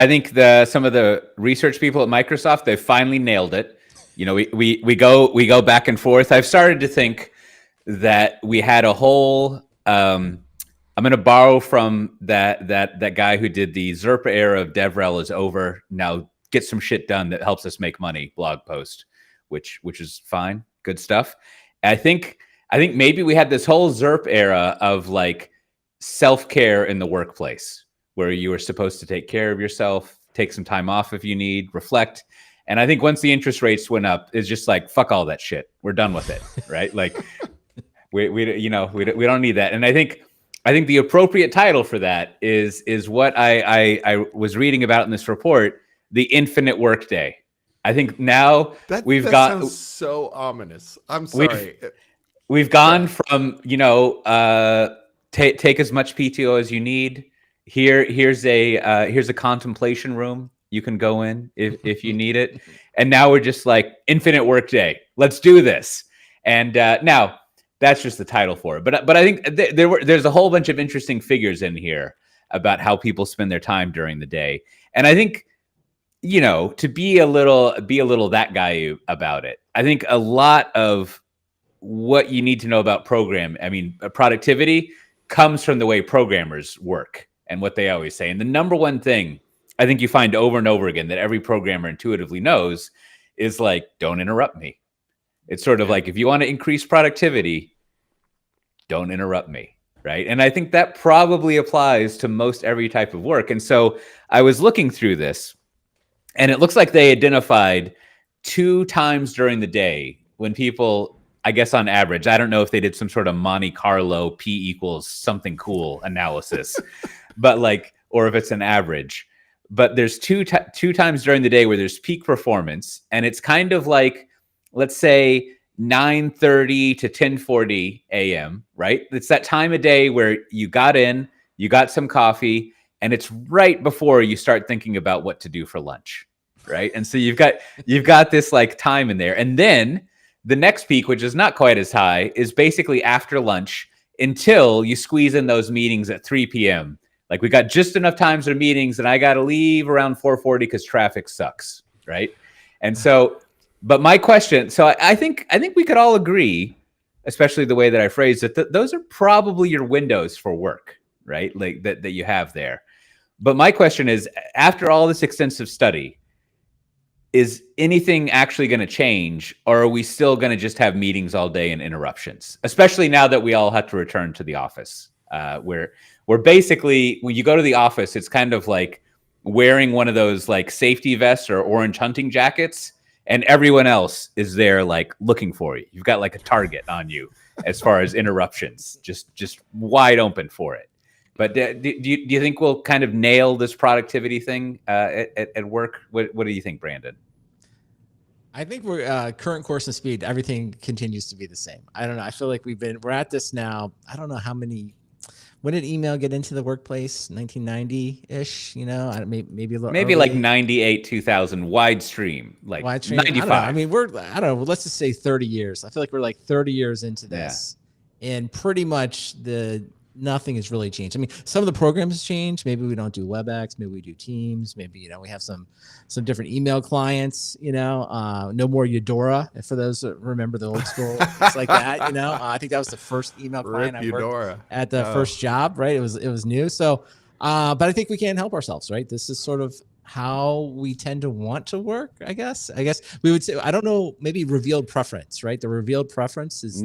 I think some of the research people at Microsoft, they finally nailed it. You know, we go back and forth. I've started to think that we had a whole. I'm going to borrow from that guy who did the ZERP era of DevRel is over. Now get some shit done that helps us make money. Blog post, which is fine, good stuff. I think maybe we had this whole ZERP era of like self-care in the workplace, where you were supposed to take care of yourself, take some time off if you need, reflect. And I think once the interest rates went up, it's just like, fuck all that shit. We're done with it, right? Like we don't need that. And I think the appropriate title for that is what I was reading about in this report, the infinite workday. I think now that sounds so ominous. I'm sorry. We've gone from, take as much PTO as you need. Here's a contemplation room you can go in if you need it. And now we're just like infinite workday. Let's do this. And now that's just the title for it. But I think there's a whole bunch of interesting figures in here about how people spend their time during the day. And I think, to be a little that guy about it. I think a lot of what you need to know about productivity comes from the way programmers work and what they always say. And the number one thing I think you find over and over again that every programmer intuitively knows is like, don't interrupt me. It's sort of like, if you want to increase productivity, don't interrupt me, right? And I think that probably applies to most every type of work. And so I was looking through this, and it looks like they identified 2 times during the day when people, I guess on average, I don't know if they did some sort of Monte Carlo P equals something cool analysis, but like, or if it's an average. But there's two times during the day where there's peak performance, and it's kind of like, let's say 9:30 to 10:40 a.m., right? It's that time of day where you got in, you got some coffee, and it's right before you start thinking about what to do for lunch, right? And so you've got this like time in there. And then the next peak, which is not quite as high, is basically after lunch until you squeeze in those meetings at 3 p.m. Like, we got just enough times for meetings, and I got to leave around 4:40 because traffic sucks, right? And so, but my question, so I think we could all agree, especially the way that I phrased it, those are probably your windows for work, right? Like that you have there. But my question is, after all this extensive study, is anything actually going to change, or are we still going to just have meetings all day and interruptions? Especially now that we all have to return to the office, where basically, when you go to the office, it's kind of like wearing one of those like safety vests or orange hunting jackets, and everyone else is there like looking for you. You've got like a target on you as far as interruptions, just wide open for it. But do you think we'll kind of nail this productivity thing at work? What do you think, Brandon? I think we're current course and speed. Everything continues to be the same. I don't know. I feel like we're at this now. I don't know how many. When did email get into the workplace? 1990-ish, maybe a little. Maybe early. Like 98, 2000, wide stream, like wide stream, 95. I don't know. Let's just say 30 years. I feel like we're like 30 years into this, and pretty much nothing has really changed. I mean, some of the programs change. Maybe we don't do WebEx. Maybe we do Teams. Maybe, we have some different email clients, no more Eudora. For those that remember the old school, it's like that, I think that was the first email client I worked at the first job, right? It was new. So, but I think we can't help ourselves, right? This is sort of how we tend to want to work, I guess we would say, I don't know, maybe revealed preference, right? The revealed preference is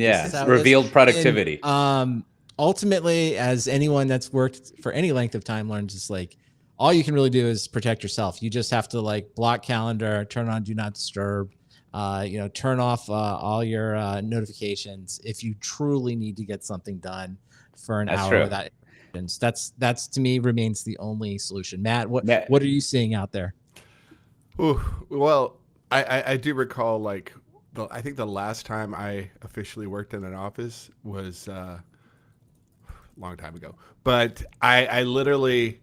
revealed productivity. And, ultimately, as anyone that's worked for any length of time learns, it's like all you can really do is protect yourself. You just have to like block calendar, turn on do not disturb, turn off all your notifications if you truly need to get something done for an hour without interruptions. That's to me remains the only solution. Matt, what are you seeing out there? Ooh, well, I do recall I think the last time I officially worked in an office was long time ago, but I literally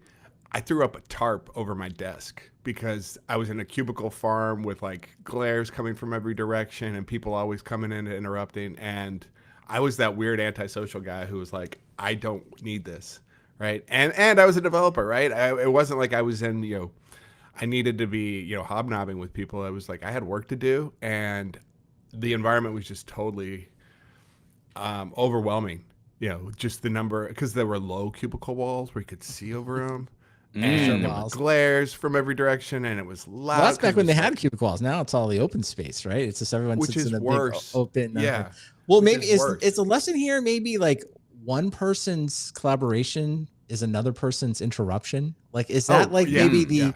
threw up a tarp over my desk because I was in a cubicle farm with like glares coming from every direction and people always coming in and interrupting, and I was that weird antisocial guy who was like, I don't need this, right? And I was a developer, right? It wasn't like I was in I needed to be, hobnobbing with people. I was like, I had work to do, and the environment was just totally overwhelming. Just the number, because there were low cubicle walls where you could see over them, and there were walls. glares from every direction, and it was loud. Well, that's back when they like, had cubicle walls. Now it's all the open space, right? It's just everyone which sits is in a worse. big open. Yeah. Well, Which maybe is worse. it's a lesson here. Maybe like one person's collaboration is another person's interruption. Like, is that maybe the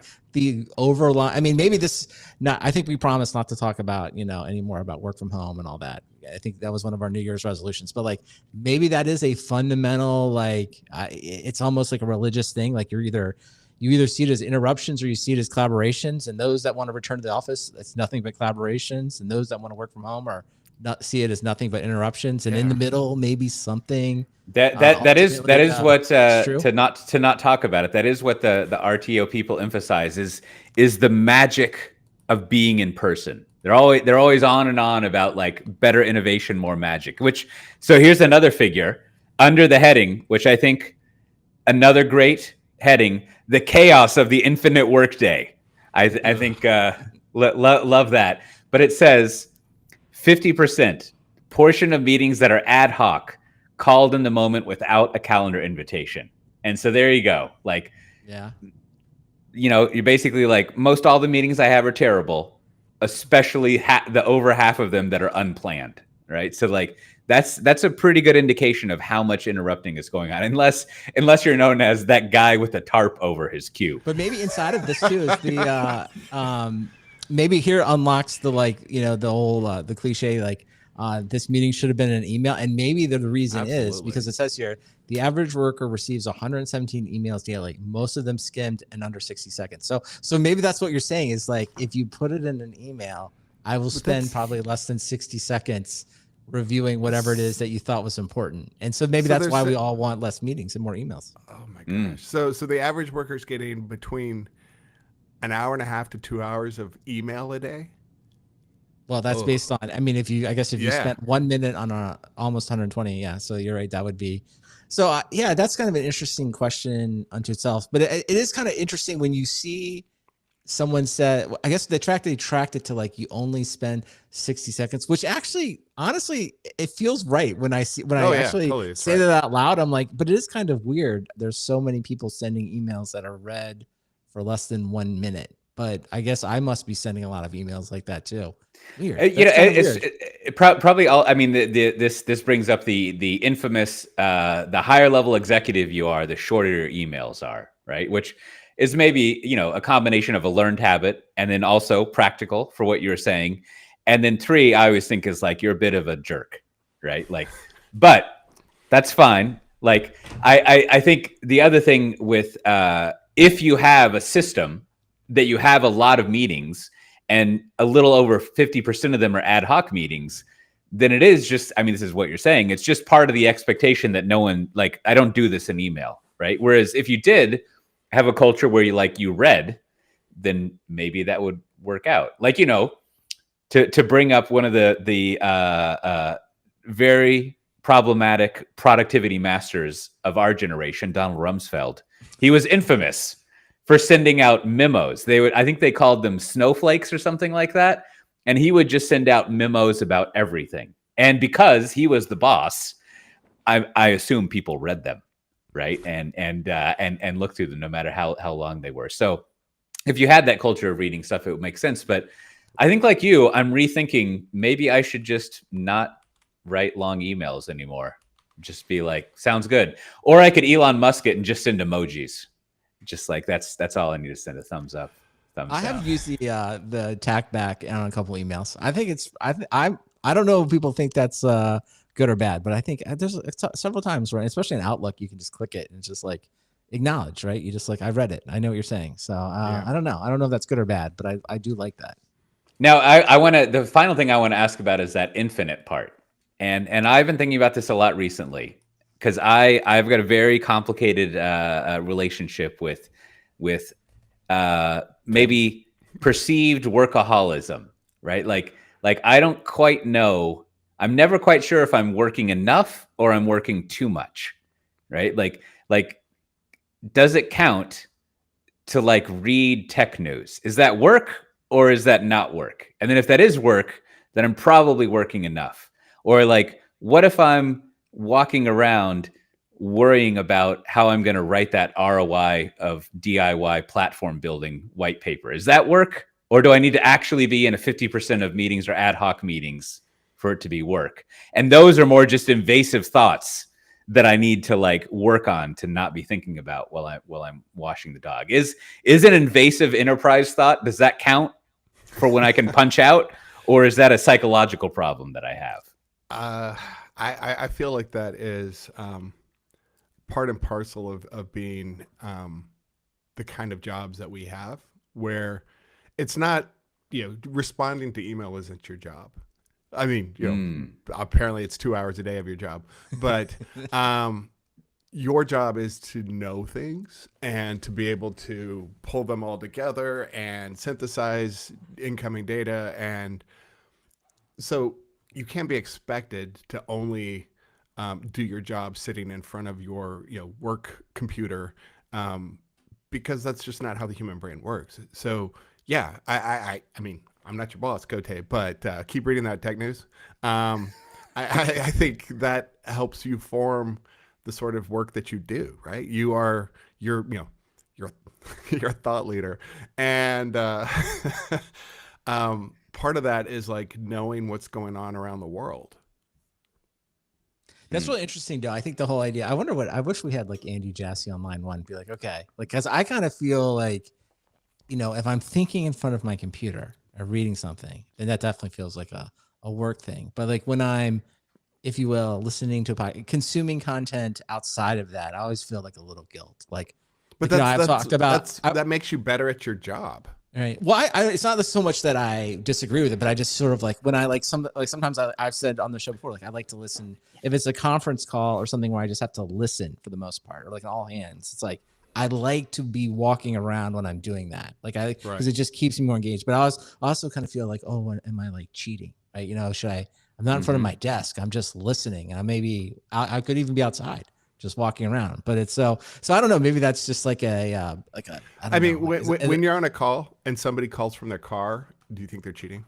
overline? I mean, maybe this. Not. I think we promised not to talk about anymore about work from home and all that. I think that was one of our New Year's resolutions. But like, maybe that is a fundamental it's almost like a religious thing. Like you either see it as interruptions or you see it as collaborations. And those that want to return to the office, it's nothing but collaborations. And those that want to work from home are not see it as nothing but interruptions. And in the middle, maybe something that is what to not talk about it. That is what the RTO people emphasize is the magic of being in person. They're always on and on about like better innovation, more magic. So here's another figure under the heading, which I think another great heading, the chaos of the infinite workday. I think love that. But it says 50% portion of meetings that are ad hoc, called in the moment without a calendar invitation. And so there you go. Like, you're basically like, most all the meetings I have are terrible, especially the over half of them that are unplanned, right? So like that's a pretty good indication of how much interrupting is going on, unless you're known as that guy with a tarp over his queue. But maybe inside of this too is the maybe here unlocks the the whole the cliche this meeting should have been an email, and maybe the reason is because it says here the average worker receives 117 emails daily, most of them skimmed in under 60 seconds. So maybe that's what you're saying is like, if you put it in an email, I will spend probably less than 60 seconds reviewing whatever it is that you thought was important. And so maybe that's why we all want less meetings and more emails. Oh my gosh. So the average worker is getting between an hour and a half to 2 hours of email a day. Well, that's based on, I mean, if you spent 1 minute on almost 120, so you're right. That would be, so that's kind of an interesting question unto itself, but it is kind of interesting when you see someone said, I guess they tracked it to like, you only spend 60 seconds, which actually, honestly, it feels right when I totally, say that out loud. I'm like, but it is kind of weird. There's so many people sending emails that are read for less than 1 minute, but I guess I must be sending a lot of emails like that too. Weird. Probably all. I mean, this brings up the infamous the higher level executive you are, the shorter your emails are, right? Which is maybe a combination of a learned habit and then also practical for what you're saying. And then 3, I always think is like you're a bit of a jerk, right? Like, but that's fine. Like I think the other thing with if you have a system that you have a lot of meetings and a little over 50% of them are ad hoc meetings, then it is just, I mean, this is what you're saying. It's just part of the expectation that no one, like, I don't do this in email, right? Whereas if you did have a culture where you read, then maybe that would work out. Like, to bring up one of the very problematic productivity masters of our generation, Donald Rumsfeld, he was infamous for sending out memos. I think they called them snowflakes or something like that. And he would just send out memos about everything. And because he was the boss, I assume people read them, right? And looked through them no matter how long they were. So if you had that culture of reading stuff, it would make sense. But I think like you, I'm rethinking maybe I should just not write long emails anymore. Just be like, sounds good. Or I could Elon Musk it and just send emojis. Just like that's all I need to send a thumbs up. I have used the tack back on a couple emails. I think it's I don't know if people think that's good or bad, but I think there's several times where, especially in Outlook, you can just click it and it's just like acknowledge, right? You just like, I read it. I know what you're saying. So I don't know. I don't know if that's good or bad, but I do like that. Now the final thing I want to ask about is that infinite part. And I've been thinking about this a lot recently. Because I've got a very complicated relationship with maybe perceived workaholism, right? Like I don't quite know. I'm never quite sure if I'm working enough or I'm working too much, right? Like does it count to like read tech news. Is that work or is that not work? And then if that is work, then I'm probably working enough. Or like, what if I'm walking around worrying about how I'm going to write that ROI of DIY platform building white paper? Is that work? Or do I need to actually be in a 50% of meetings or ad hoc meetings for it to be work? And those are more just invasive thoughts that I need to like work on to not be thinking about while I'm washing the dog. Is an invasive enterprise thought, does that count for when I can punch out? Or is that a psychological problem that I have? I feel like that is part and parcel of being the kind of jobs that we have, where it's not, responding to email isn't your job. I mean, apparently it's 2 hours a day of your job, but your job is to know things and to be able to pull them all together and synthesize incoming data. And so you can't be expected to only do your job sitting in front of your work computer, because that's just not how the human brain works. So yeah, I mean, I'm not your boss, Cote, but keep reading that tech news. I think that helps you form the sort of work that you do, right? You're you're a thought leader, and part of that is like knowing what's going on around the world. That's really interesting, though. I think the whole idea. I wish we had like Andy Jassy on line one. Be like, okay, like, because I kind of feel like, if I'm thinking in front of my computer or reading something, then that definitely feels like a work thing. But like when I'm, if you will, listening to consuming content outside of that, I always feel like a little guilt. Like, but that makes you better at your job. Right. Well, it's not so much that I disagree with it, but I just sort of like when I sometimes I've said on the show before, like I like to listen if it's a conference call or something where I just have to listen for the most part, or like all hands. It's like I like to be walking around when I'm doing that, because it just keeps me more engaged. But I also kind of feel like, oh, am I like cheating? Right? Should I? I'm not in front of my desk. I'm just listening, and I could even be outside, just walking around. But it's so I don't know. Maybe that's just like a. I mean, when you're on a call and somebody calls from their car, do you think they're cheating?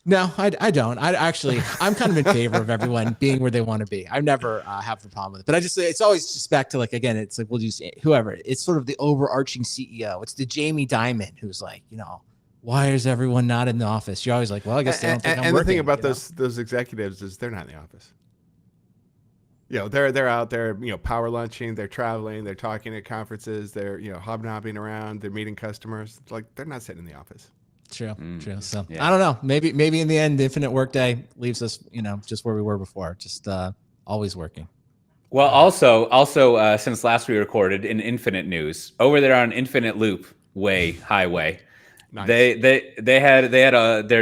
No, I don't. I'm kind of in favor of everyone being where they want to be. I never have the problem with it. But it's always just back to like, again, it's like, we'll use whoever. It's sort of the overarching CEO. It's the Jamie Dimon who's like, why is everyone not in the office? You're always like, well, I guess they don't think I'm working. And the thing about those executives is they're not in the office. They're out there, power lunching, they're traveling, they're talking at conferences, they're, hobnobbing around, they're meeting customers. Like, they're not sitting in the office. True. So yeah. I don't know. Maybe in the end, the infinite workday leaves us, just where we were before, just always working. Well, also, since last we recorded in Infinite News, over there on Infinite Loop Highway, nice. they had their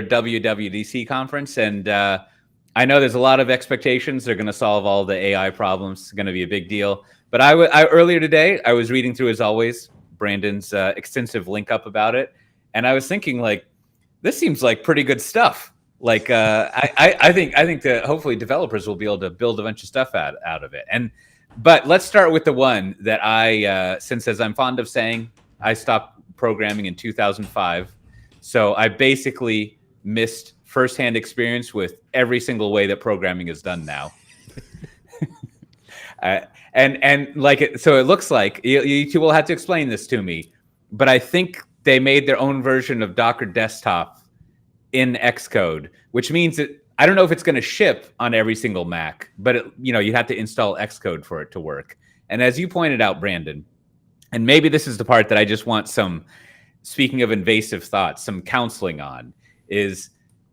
WWDC conference, and I know there's a lot of expectations. They're going to solve all the AI problems. It's going to be a big deal. But I earlier today, I was reading through, as always, Brandon's extensive link up about it. And I was thinking, like, this seems like pretty good stuff. Like, I think that hopefully developers will be able to build a bunch of stuff out of it. But let's start with the one that since, as I'm fond of saying, I stopped programming in 2005. So I basically missed firsthand experience with every single way that programming is done now. And like it, so it looks like you two will have to explain this to me, but I think they made their own version of Docker Desktop in Xcode, which means that I don't know if it's going to ship on every single Mac, but you have to install Xcode for it to work. And as you pointed out, Brandon, and maybe this is the part that I just want some, speaking of invasive thoughts, some counseling on, is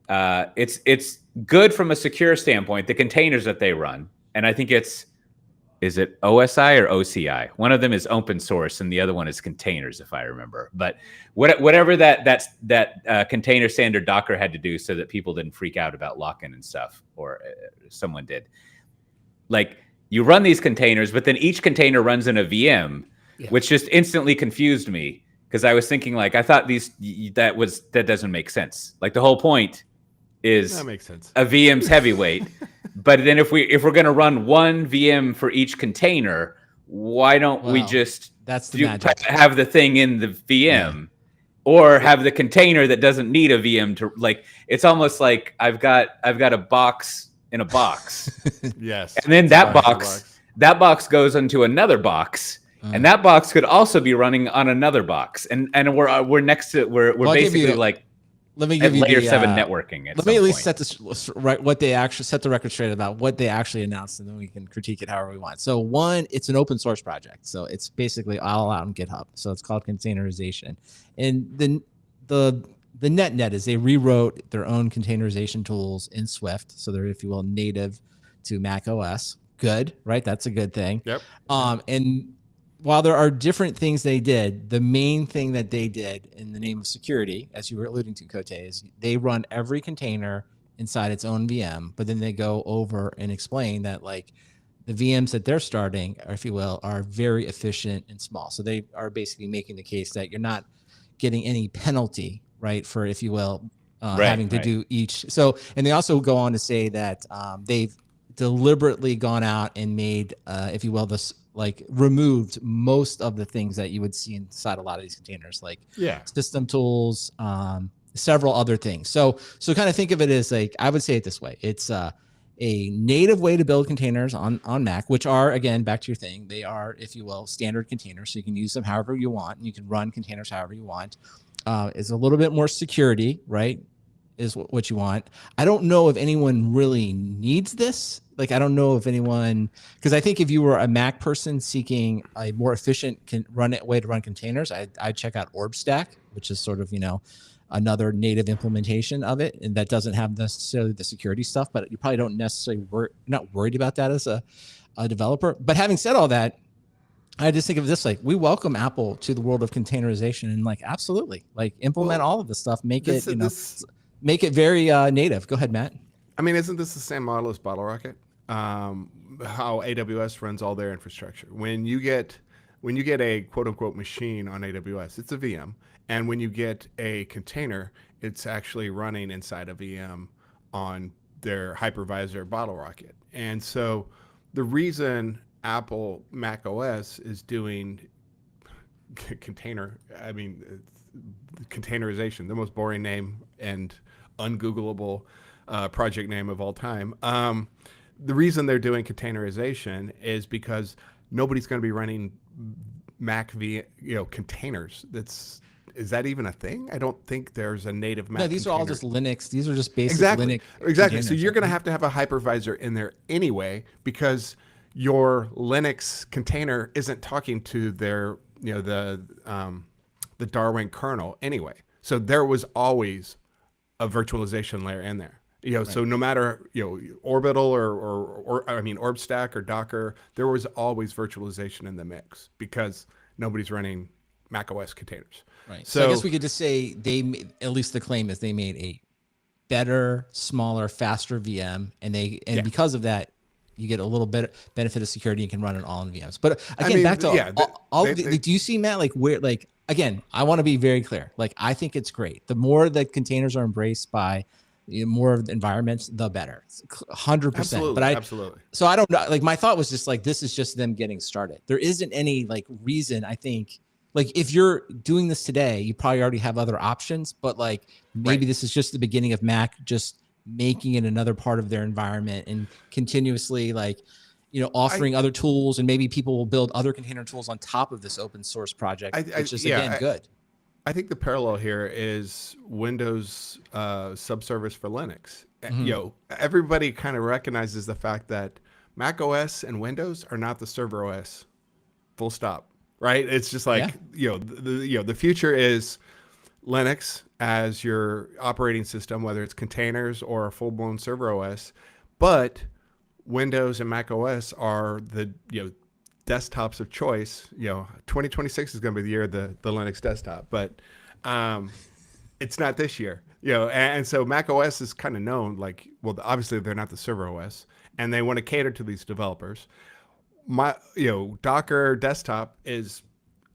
it's good from a secure standpoint, the containers that they run. And I think is it OSI or OCI? One of them is open source and the other one is containers, if I remember. But whatever that container standard Docker had to do so that people didn't freak out about lock-in and stuff, or someone did. Like, you run these containers, but then each container runs in a VM, which just instantly confused me, because I was thinking, like, I thought that doesn't make sense. Like, the whole point is that makes sense. A VM's heavyweight. But then if we're going to run one VM for each container, why don't we Well, just that's the magic. have the thing in the VM? Yeah. Or have the container that doesn't need a VM to, like, it's almost like I've got a box in a box. Yes. And then It's a box. that box goes into another box, and that box could also be running on another box. And we're next to we're Well, basically like let me at give you layer the, 7 networking. Let me at least set this right, what they actually set the record straight about what they actually announced, and then we can critique it however we want. So one, it's an open source project, so it's basically all out on GitHub. So it's called containerization, and the net is they rewrote their own containerization tools in Swift, so they're, if you will, native to Mac OS. Good, right? That's a good thing. Yep. And while there are different things they did, the main thing that they did in the name of security, as you were alluding to, Cote, is they run every container inside its own VM, but then they go over and explain that, like, the VMs that they're starting, or if you will, are very efficient and small. So they are basically making the case that you're not getting any penalty, right, for, if you will, having to do each. So, and they also go on to say that they've deliberately gone out and made, if you will, this, like, removed most of the things that you would see inside a lot of these containers, like system tools, several other things. So kind of think of it as, like, I would say it this way. It's a native way to build containers on Mac, which are, again, back to your thing, they are, if you will, standard containers. So you can use them however you want, and you can run containers however you want. It's a little bit more security, right, is what you want. I don't know if anyone really needs this. Like, I don't know if anyone, because I think if you were a Mac person seeking a more efficient way to run containers, I'd check out OrbStack, which is sort of, you know, another native implementation of it, and that doesn't have necessarily the security stuff, but you probably don't necessarily not worried about that as a developer. But having said all that, I just think of this, like, we welcome Apple to the world of containerization, and, like, absolutely, like, implement all of this stuff, make it very native. Go ahead, Matt. I mean, isn't this the same model as BottleRocket? How AWS runs all their infrastructure. When you get a quote unquote machine on AWS, it's a VM. And when you get a container, it's actually running inside a VM on their hypervisor BottleRocket. And so the reason Apple Mac OS is doing containerization, the most boring name and ungoogleable project name of all time. The reason they're doing containerization is because nobody's going to be running Mac containers. Is that even a thing? I don't think there's a native Mac. No, these are all just Linux. These are just basic Linux. Exactly. So you're going to have a hypervisor in there anyway, because your Linux container isn't talking to their, the Darwin kernel anyway. So there was always a virtualization layer in there. So no matter, Orbital or OrbStack or Docker, there was always virtualization in the mix because nobody's running Mac OS containers. Right. So I guess we could just say at least the claim is they made a better, smaller, faster VM, and because of that, you get a little bit benefit of security. You can run it all in VMs. But again, back to do you see, Matt, like, where, like, again, I want to be very clear. Like, I think it's great. The more that containers are embraced by more of the environments, the better. 100%. But absolutely. So I don't know. Like, my thought was just like, this is just them getting started. There isn't any, like, reason, I think, like, if you're doing this today, you probably already have other options, but, like, maybe this is just the beginning of Mac just making it another part of their environment and continuously, like, offering other tools, and maybe people will build other container tools on top of this open source project, which is good. I think the parallel here is Windows subservice for Linux. Mm-hmm. Everybody kind of recognizes the fact that Mac OS and Windows are not the server OS. Full stop. Right? It's just like the future is Linux as your operating system, whether it's containers or a full blown server OS. But Windows and Mac OS are the desktops of choice. 2026 is going to be the year of the Linux desktop, but it's not this year. And so Mac OS is kind of known, like, well, obviously they're not the server OS, and they want to cater to these developers. Docker desktop is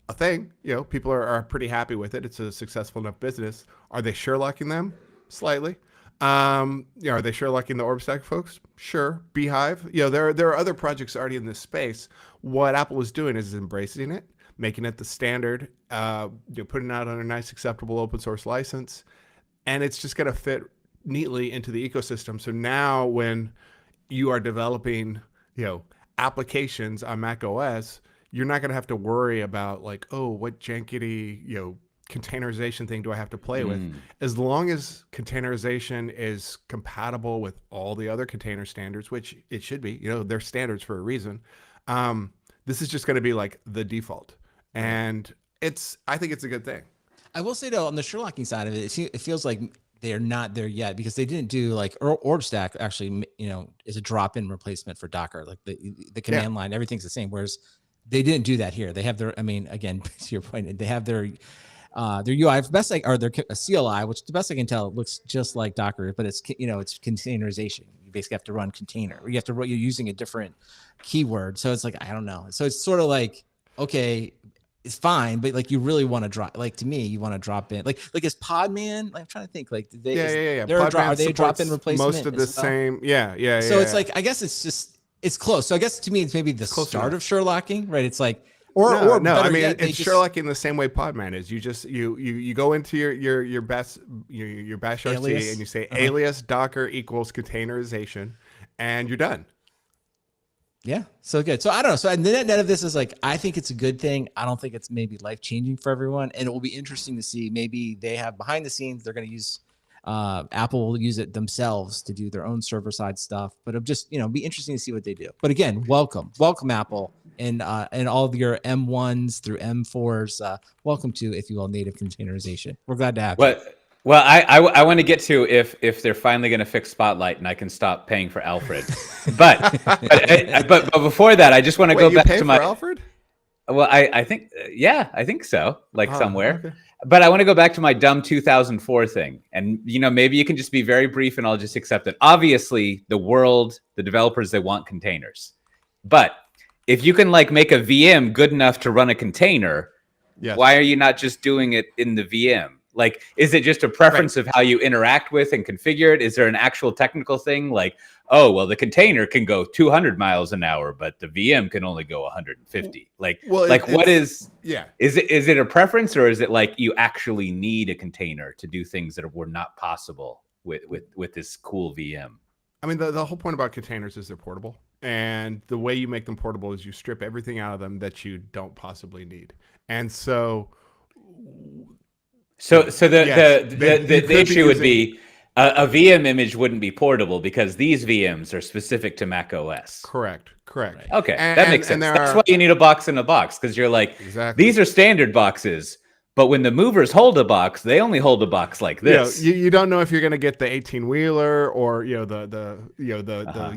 a thing. People are pretty happy with it. It's a successful enough business. Are they Sherlocking them? Slightly. Are they Sherlocking the OrbStack folks? Sure. Beehive. There are other projects already in this space. What Apple is doing is embracing it, making it the standard, putting it out on a nice, acceptable open source license, and it's just going to fit neatly into the ecosystem. So now when you are developing, applications on Mac OS, you're not going to have to worry about like, oh, what jankety, containerization thing do I have to play with? As long as containerization is compatible with all the other container standards, which it should be, they're standards for a reason. This is just going to be like the default. And I think it's a good thing. I will say though, on the Sherlocking side of it, it feels like they're not there yet because they didn't do like OrbStack actually, is a drop-in replacement for Docker. Like the command line, everything's the same. Whereas they didn't do that here. They have their, again, to your point, they have their UI, or their CLI, which the best I can tell, it looks just like Docker, but it's, it's containerization. You basically have to run container. You're using a different keyword. So it's like, I don't know. So it's sort of like, okay, it's fine, but like you really want to drop, like to me, you want to drop in, like is Podman, like, I'm trying to think, like are they a drop-in replacement? Most of the same, yeah. So it's like, I guess it's close. So I guess to me, it's maybe the start of Sherlocking, right? It's like, or no, it's Sherlocking the same way Podman is. You just you go into your bash RC and you say alias Docker equals containerization, and you're done. Yeah, so good. So I don't know. So the net of this is like, I think it's a good thing. I don't think it's maybe life-changing for everyone. And it will be interesting to see, maybe they have behind the scenes, they're going to use, Apple will use it themselves to do their own server-side stuff. But it'll just, be interesting to see what they do. But again, welcome Apple and all of your M1s through M4s. Welcome to, if you will, native containerization. We're glad to have you. Well, I want to get to if they're finally going to fix Spotlight and I can stop paying for Alfred, but before that, I just want to go back to my Alfred. Well, I think I think so, somewhere. Okay. But I want to go back to my dumb 2004 thing, and maybe you can just be very brief and I'll just accept it. Obviously, the developers, they want containers, but if you can make a VM good enough to run a container, why are you not just doing it in the VM? Like, is it just a preference of how you interact with and configure it? Is there an actual technical thing like, oh, well, the container can go 200 miles an hour, but the VM can only go 150? Is it a preference, or is it like you actually need a container to do things that were not possible with this cool VM? I mean, the whole point about containers is they're portable. And the way you make them portable is you strip everything out of them that you don't possibly need. And so the issue would be a VM image wouldn't be portable because these VMs are specific to Mac OS. Correct. Okay, that makes sense. That's why you need a box in a box, because you're like, these are standard boxes, but when the movers hold a box, they only hold a box like this. You don't know if you're going to get the 18-wheeler or the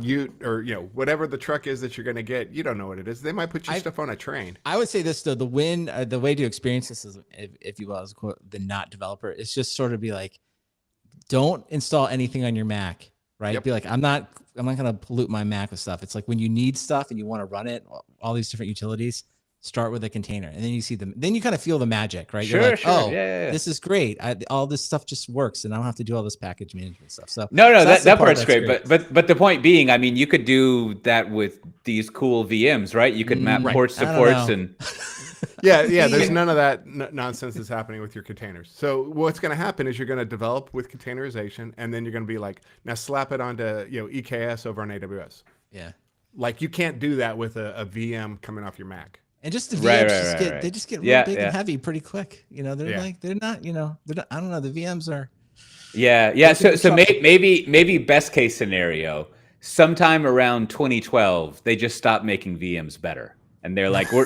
Ute or whatever the truck is that you're going to get. You don't know what it is. They might put your stuff on a train. I would say this though: the way to experience this is, if you will, as the not developer, it's just sort of be like, don't install anything on your Mac, right? Yep. Be like, I'm not going to pollute my Mac with stuff. It's like when you need stuff and you want to run it, all these different utilities. Start with a container, and then you see them. Then you kind of feel the magic, right? Sure, you're like, sure. Oh, yeah. This is great. All this stuff just works, and I don't have to do all this package management stuff. So that part's great. But the point being, I mean, you could do that with these cool VMs, right? You could map port supports and There's none of that nonsense that's happening with your containers. So what's going to happen is you're going to develop with containerization, and then you're going to be like, now slap it onto EKS over on AWS. Yeah, like you can't do that with a VM coming off your Mac. And just the VMs they just get real big and heavy pretty quick. They're not, I don't know. The VMs are. Yeah. So maybe best case scenario, sometime around 2012, they just stopped making VMs better. And they're like, we're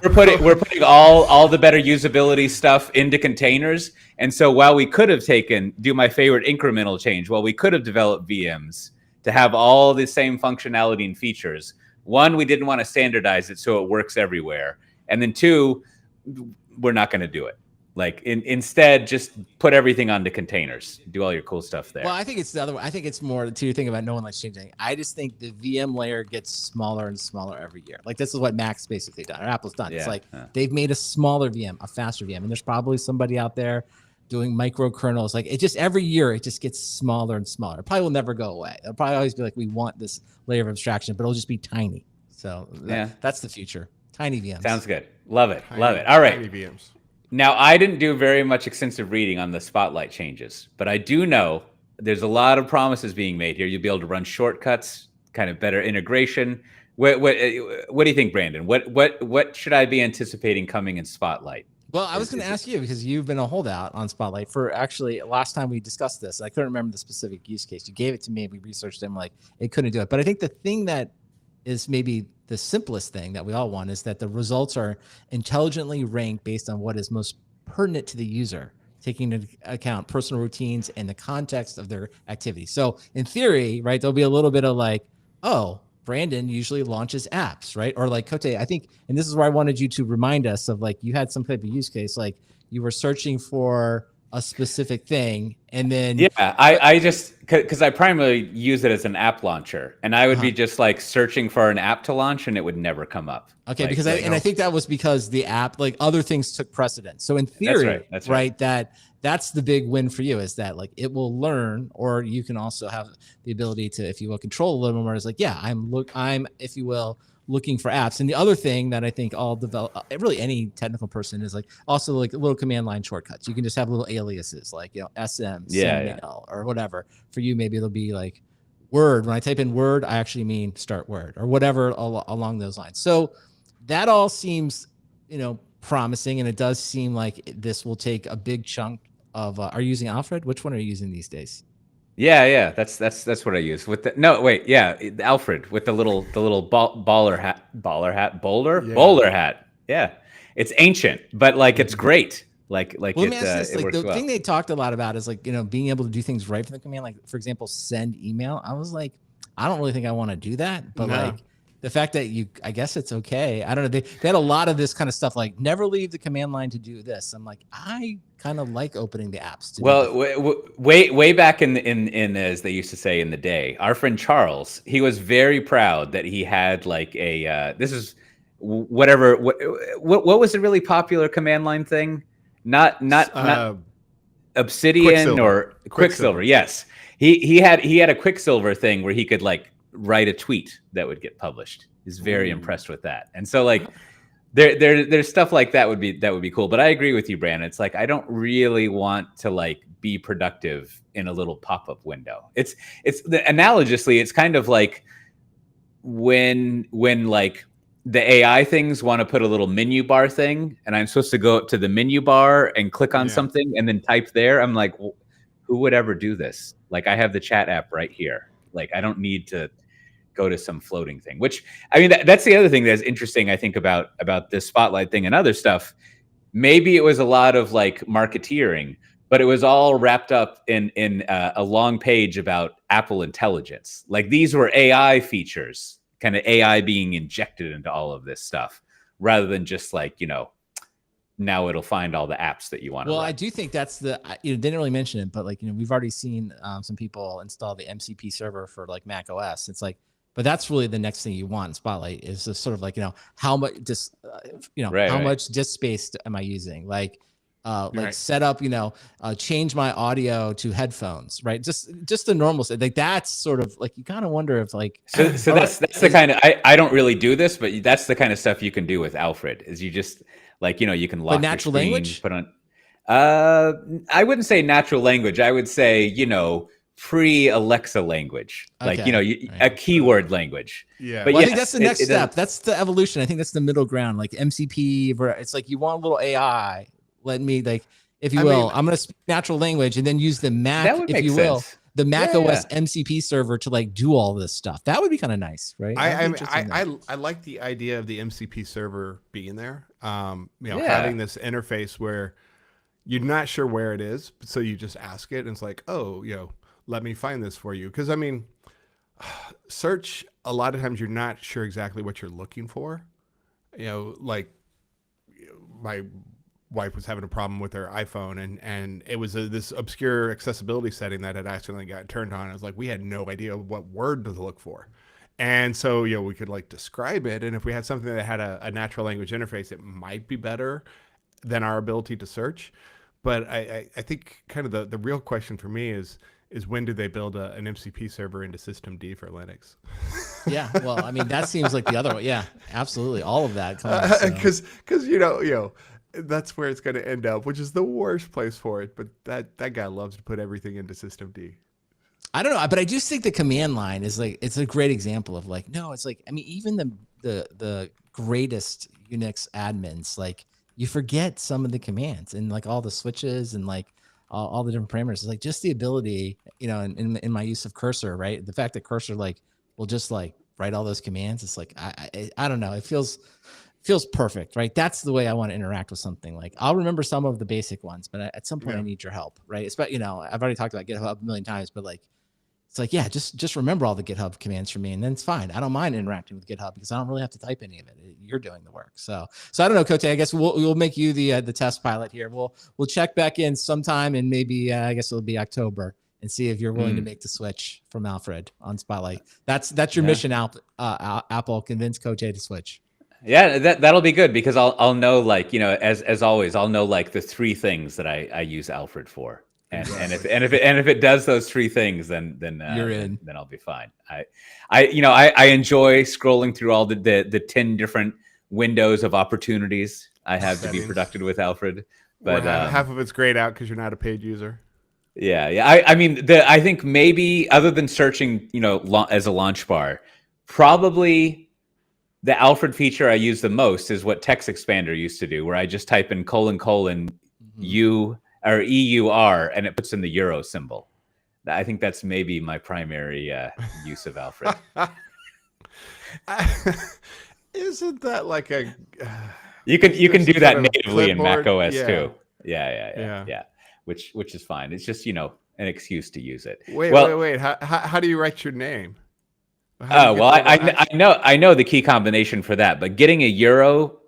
putting all the better usability stuff into containers. And so while we could have do my favorite incremental change, while we could have developed VMs to have all the same functionality and features, one, we didn't want to standardize it so it works everywhere. And then two, we're not going to do it. Like instead, just put everything onto containers. Do all your cool stuff there. Well, I think it's the other way. I think it's more to your thing about no one likes changing. I just think the VM layer gets smaller and smaller every year. Like this is what Mac's basically done, or Apple's done. It's like they've made a smaller VM, a faster VM. And there's probably somebody out there doing microkernels. Like it just every year it just gets smaller and smaller. It probably will never go away. It'll probably always be like we want this layer of abstraction, but it'll just be tiny. So that's the future. Tiny VMs. Sounds good. Love it. Tiny, Love it. All right. Tiny VMs. Now, I didn't do very much extensive reading on the Spotlight changes, but I do know there's a lot of promises being made here. You'll be able to run shortcuts, kind of better integration. What do you think, Brandon? What should I be anticipating coming in Spotlight? Well, I was going to ask you because you've been a holdout on Spotlight for actually last time we discussed this. I couldn't remember the specific use case. You gave it to me. We researched it. I'm like, it couldn't do it. But I think the thing that is maybe the simplest thing that we all want is that the results are intelligently ranked based on what is most pertinent to the user, taking into account personal routines and the context of their activity. So in theory, right, there'll be a little bit of like, oh, Brandon usually launches apps, right? Or like Cote, I think, and this is where I wanted you to remind us of like, you had some type of use case, like you were searching for a specific thing and then I just because I primarily use it as an app launcher, and I would be just like searching for an app to launch and it would never come up. Okay, like, because I think that was because the app, like other things took precedence. So in theory, that's right. That's the big win for you, is that like it will learn, or you can also have the ability to, if you will, control a little more. Is like, yeah, I'm if you will, looking for apps. And the other thing that I think really any technical person is like also like little command line shortcuts. You can just have little aliases like, you know, SM, mail, or whatever. For you, maybe it'll be like Word. When I type in Word, I actually mean start Word or whatever along those lines. So that all seems, you know, promising. And it does seem like this will take a big chunk of, are you using Alfred? Which one are you using these days? Yeah, that's what I use with the Alfred with the little bowler hat. Yeah, it's ancient, but like it's great. Like let me ask this. Like the thing they talked a lot about is like, you know, being able to do things right from the command. Like for example, send email. I was like, I don't really think I want to do that, but like the fact that I guess it's okay. I don't know. They had a lot of this kind of stuff, like never leave the command line to do this. I'm like, I kind of like opening the apps. Way back in as they used to say in the day, our friend Charles, he was very proud that he had like this is whatever. What was a really popular command line thing? Not Obsidian Quicksilver. Or Quicksilver. Yes, he had a Quicksilver thing where he could like write a tweet that would get published. He's very impressed with that. And so like there's stuff like that would be cool. But I agree with you, Brandon. It's like I don't really want to like be productive in a little pop-up window. It's analogously, it's kind of like when like the AI things want to put a little menu bar thing, and I'm supposed to go up to the menu bar and click on something and then type there. I'm like, well, who would ever do this? Like I have the chat app right here. Like I don't need to go to some floating thing, which I mean, that's the other thing that's interesting, I think, about this Spotlight thing and other stuff. Maybe it was a lot of like marketeering, but it was all wrapped up in a long page about Apple Intelligence. Like these were AI features, kind of AI being injected into all of this stuff, rather than just like, you know, now it'll find all the apps that you want. Well, I do think that's didn't really mention it, but like, you know, we've already seen some people install the MCP server for like Mac OS. It's like, but that's really the next thing you want in Spotlight is just sort of like, you know, how much disk, much disk space am I using? Like, set up, you know, change my audio to headphones, right? Just the normal stuff. Like that's sort of like, you kind of wonder if like, so that's the kind of, I don't really do this, but that's the kind of stuff you can do with Alfred is you just like, you know, you can lock natural your screen, language, put on, I wouldn't say natural language. I would say, you know, pre-Alexa language, like, you know, a keyword language. Yeah. But I think that's the next step. That's the evolution. I think that's the middle ground, like MCP. It's like you want a little AI. Let me, like, if you will, I'm going to speak natural language and then use the Mac, if you will, the Mac OS MCP server to like do all this stuff. That would be kind of nice, right? I like the idea of the MCP server being there. Having this interface where you're not sure where it is, so you just ask it, and it's like, oh, you know, let me find this for you. Because I mean, search, a lot of times you're not sure exactly what you're looking for. You know, like my wife was having a problem with her iPhone, and it was this obscure accessibility setting that had accidentally got turned on. I was like, we had no idea what word to look for. And so, you know, we could like describe it. And if we had something that had a natural language interface, it might be better than our ability to search. But I think kind of the real question for me is when do they build an MCP server into systemd for Linux? Yeah, well, I mean, that seems like the other one. Yeah, absolutely, all of that comes. Because that's where it's going to end up, which is the worst place for it. But that guy loves to put everything into systemd. I don't know, but I do think the command line is like, it's a great example of like, no, it's like, I mean, even the greatest Unix admins, like you forget some of the commands and like all the switches and like all the different parameters. It's like just the ability, in my use of cursor, right? The fact that cursor like will just like write all those commands. It's like, I don't know. It feels perfect, right? That's the way I want to interact with something. Like I'll remember some of the basic ones, but at some point I need your help, right? It's about, I've already talked about GitHub a million times, but like, it's like, yeah, just remember all the GitHub commands for me, and then it's fine. I don't mind interacting with GitHub because I don't really have to type any of it. You're doing the work. So I don't know, Cote. I guess we'll make you the test pilot here. We'll check back in sometime, and maybe I guess it'll be October, and see if you're willing to make the switch from Alfred on Spotlight. That's your mission, Apple. Convince Cote to switch. Yeah, that'll be good because I'll know, like, as always, I'll know like the three things that I use Alfred for. And if it does those three things, then you're in. Then I'll be fine. I enjoy scrolling through all the 10 different windows of opportunities I have to be productive with Alfred. But half of it's grayed out because you're not a paid user. Yeah. I mean, I think maybe other than searching, as a launch bar, probably the Alfred feature I use the most is what Text Expander used to do, where I just type in : U or EUR, and it puts in the euro symbol. I think that's maybe my primary use of Alfred. Isn't that like a? You can do that natively in Mac OS too. Yeah. Which is fine. It's just an excuse to use it. Wait. How do you write your name? I know the key combination for that, but getting a euro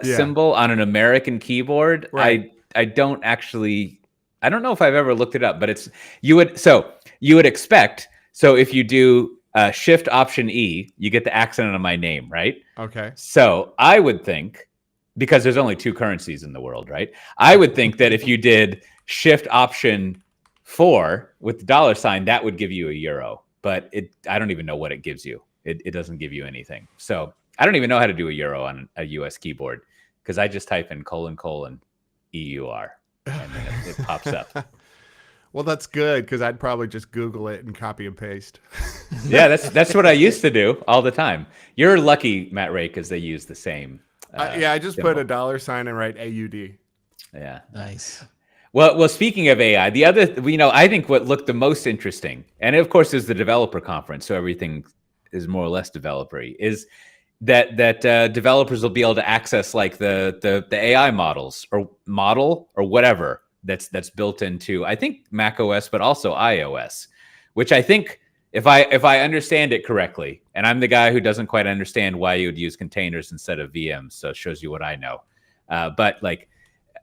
symbol on an American keyboard, right. I don't know if I've ever looked it up, but you would expect. So if you do Shift Option E, you get the accent on my name, right? Okay. So I would think, because there's only two currencies in the world, right? I would think that if you did Shift Option 4 with the $, that would give you a euro. But I don't even know what it gives you. It doesn't give you anything. So I don't even know how to do a euro on a US keyboard because I just type in : EUR. And then it pops up. Well, that's good because I'd probably just Google it and copy and paste. Yeah, that's what I used to do all the time. You're lucky, Matt Ray, because they use the same. I just symbol. Put a $sign and write AUD. Yeah, nice. Well, speaking of AI, the other, I think what looked the most interesting, and of course, is the developer conference, so everything is more or less developer-y, is that developers will be able to access like the AI model or whatever that's built into, I think, Mac OS, but also iOS, which I think if I understand it correctly, and I'm the guy who doesn't quite understand why you would use containers instead of VMs, so it shows you what I know. But like,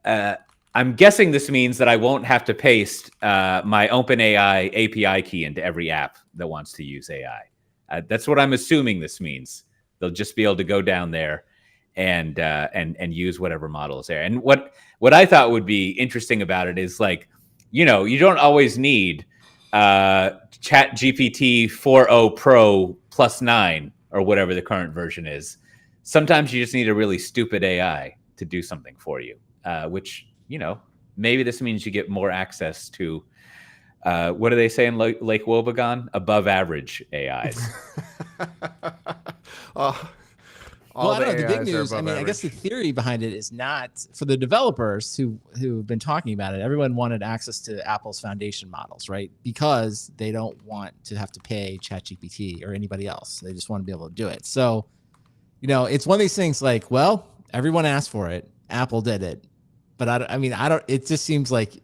I'm guessing this means that I won't have to paste my OpenAI API key into every app that wants to use AI. That's what I'm assuming this means. They'll just be able to go down there and use whatever model is there. And what I thought would be interesting about it is, like, you don't always need ChatGPT 4.0 Pro +9 or whatever the current version is. Sometimes you just need a really stupid AI to do something for you, which, maybe this means you get more access to, what do they say in Lake Wobegon? Above average AIs. Well, I don't know. The big news, I guess the theory behind it is not for the developers who've been talking about it. Everyone wanted access to Apple's foundation models, right? Because they don't want to have to pay ChatGPT or anybody else. They just want to be able to do it. So, it's one of these things like, well, everyone asked for it. Apple did it. But it just seems like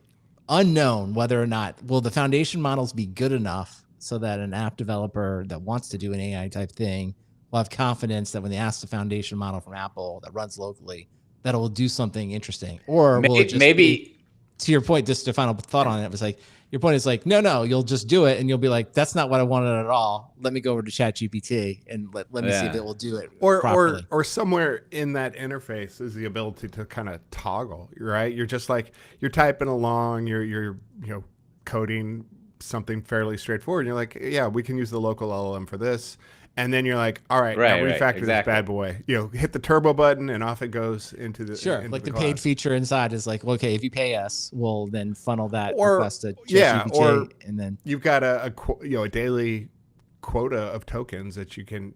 unknown whether or not, will the foundation models be good enough so that an app developer that wants to do an AI type thing will have confidence that when they ask the foundation model from Apple that runs locally, that it will do something interesting, or will it just be to your point, just a final thought on it was like, your point is like, no, you'll just do it. And you'll be like, that's not what I wanted at all. Let me go over to ChatGPT and let me see if it will do it properly. Or somewhere in that interface is the ability to kind of toggle, right? You're just like, you're typing along, you're coding something fairly straightforward. And you're like, yeah, we can use the local LLM for this. And then you're like, all right, now refactor this bad boy. Hit the turbo button and off it goes into the like the paid feature inside is like, okay, if you pay us, we'll then funnel that or, request to ChatGPT, or and then you've got a daily quota of tokens that you can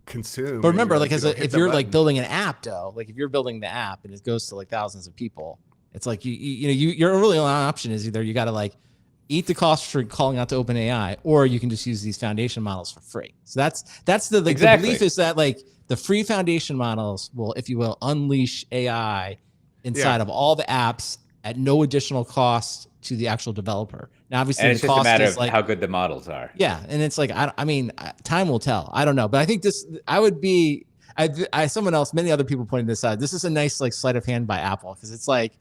consume. But remember, like if you're like building an app, though, like if you're building the app and it goes to like thousands of people, it's like your really only option is either you got to like eat the cost for calling out to OpenAI, or you can just use these foundation models for free. So that's the belief is that like the free foundation models will, if you will, unleash AI inside of all the apps at no additional cost to the actual developer. Now, obviously, and it's the just cost a matter is of like how good the models are. Yeah, and it's like I mean, time will tell. I don't know, but I think someone else, many other people pointing this out. This is a nice like sleight of hand by Apple, because it's like,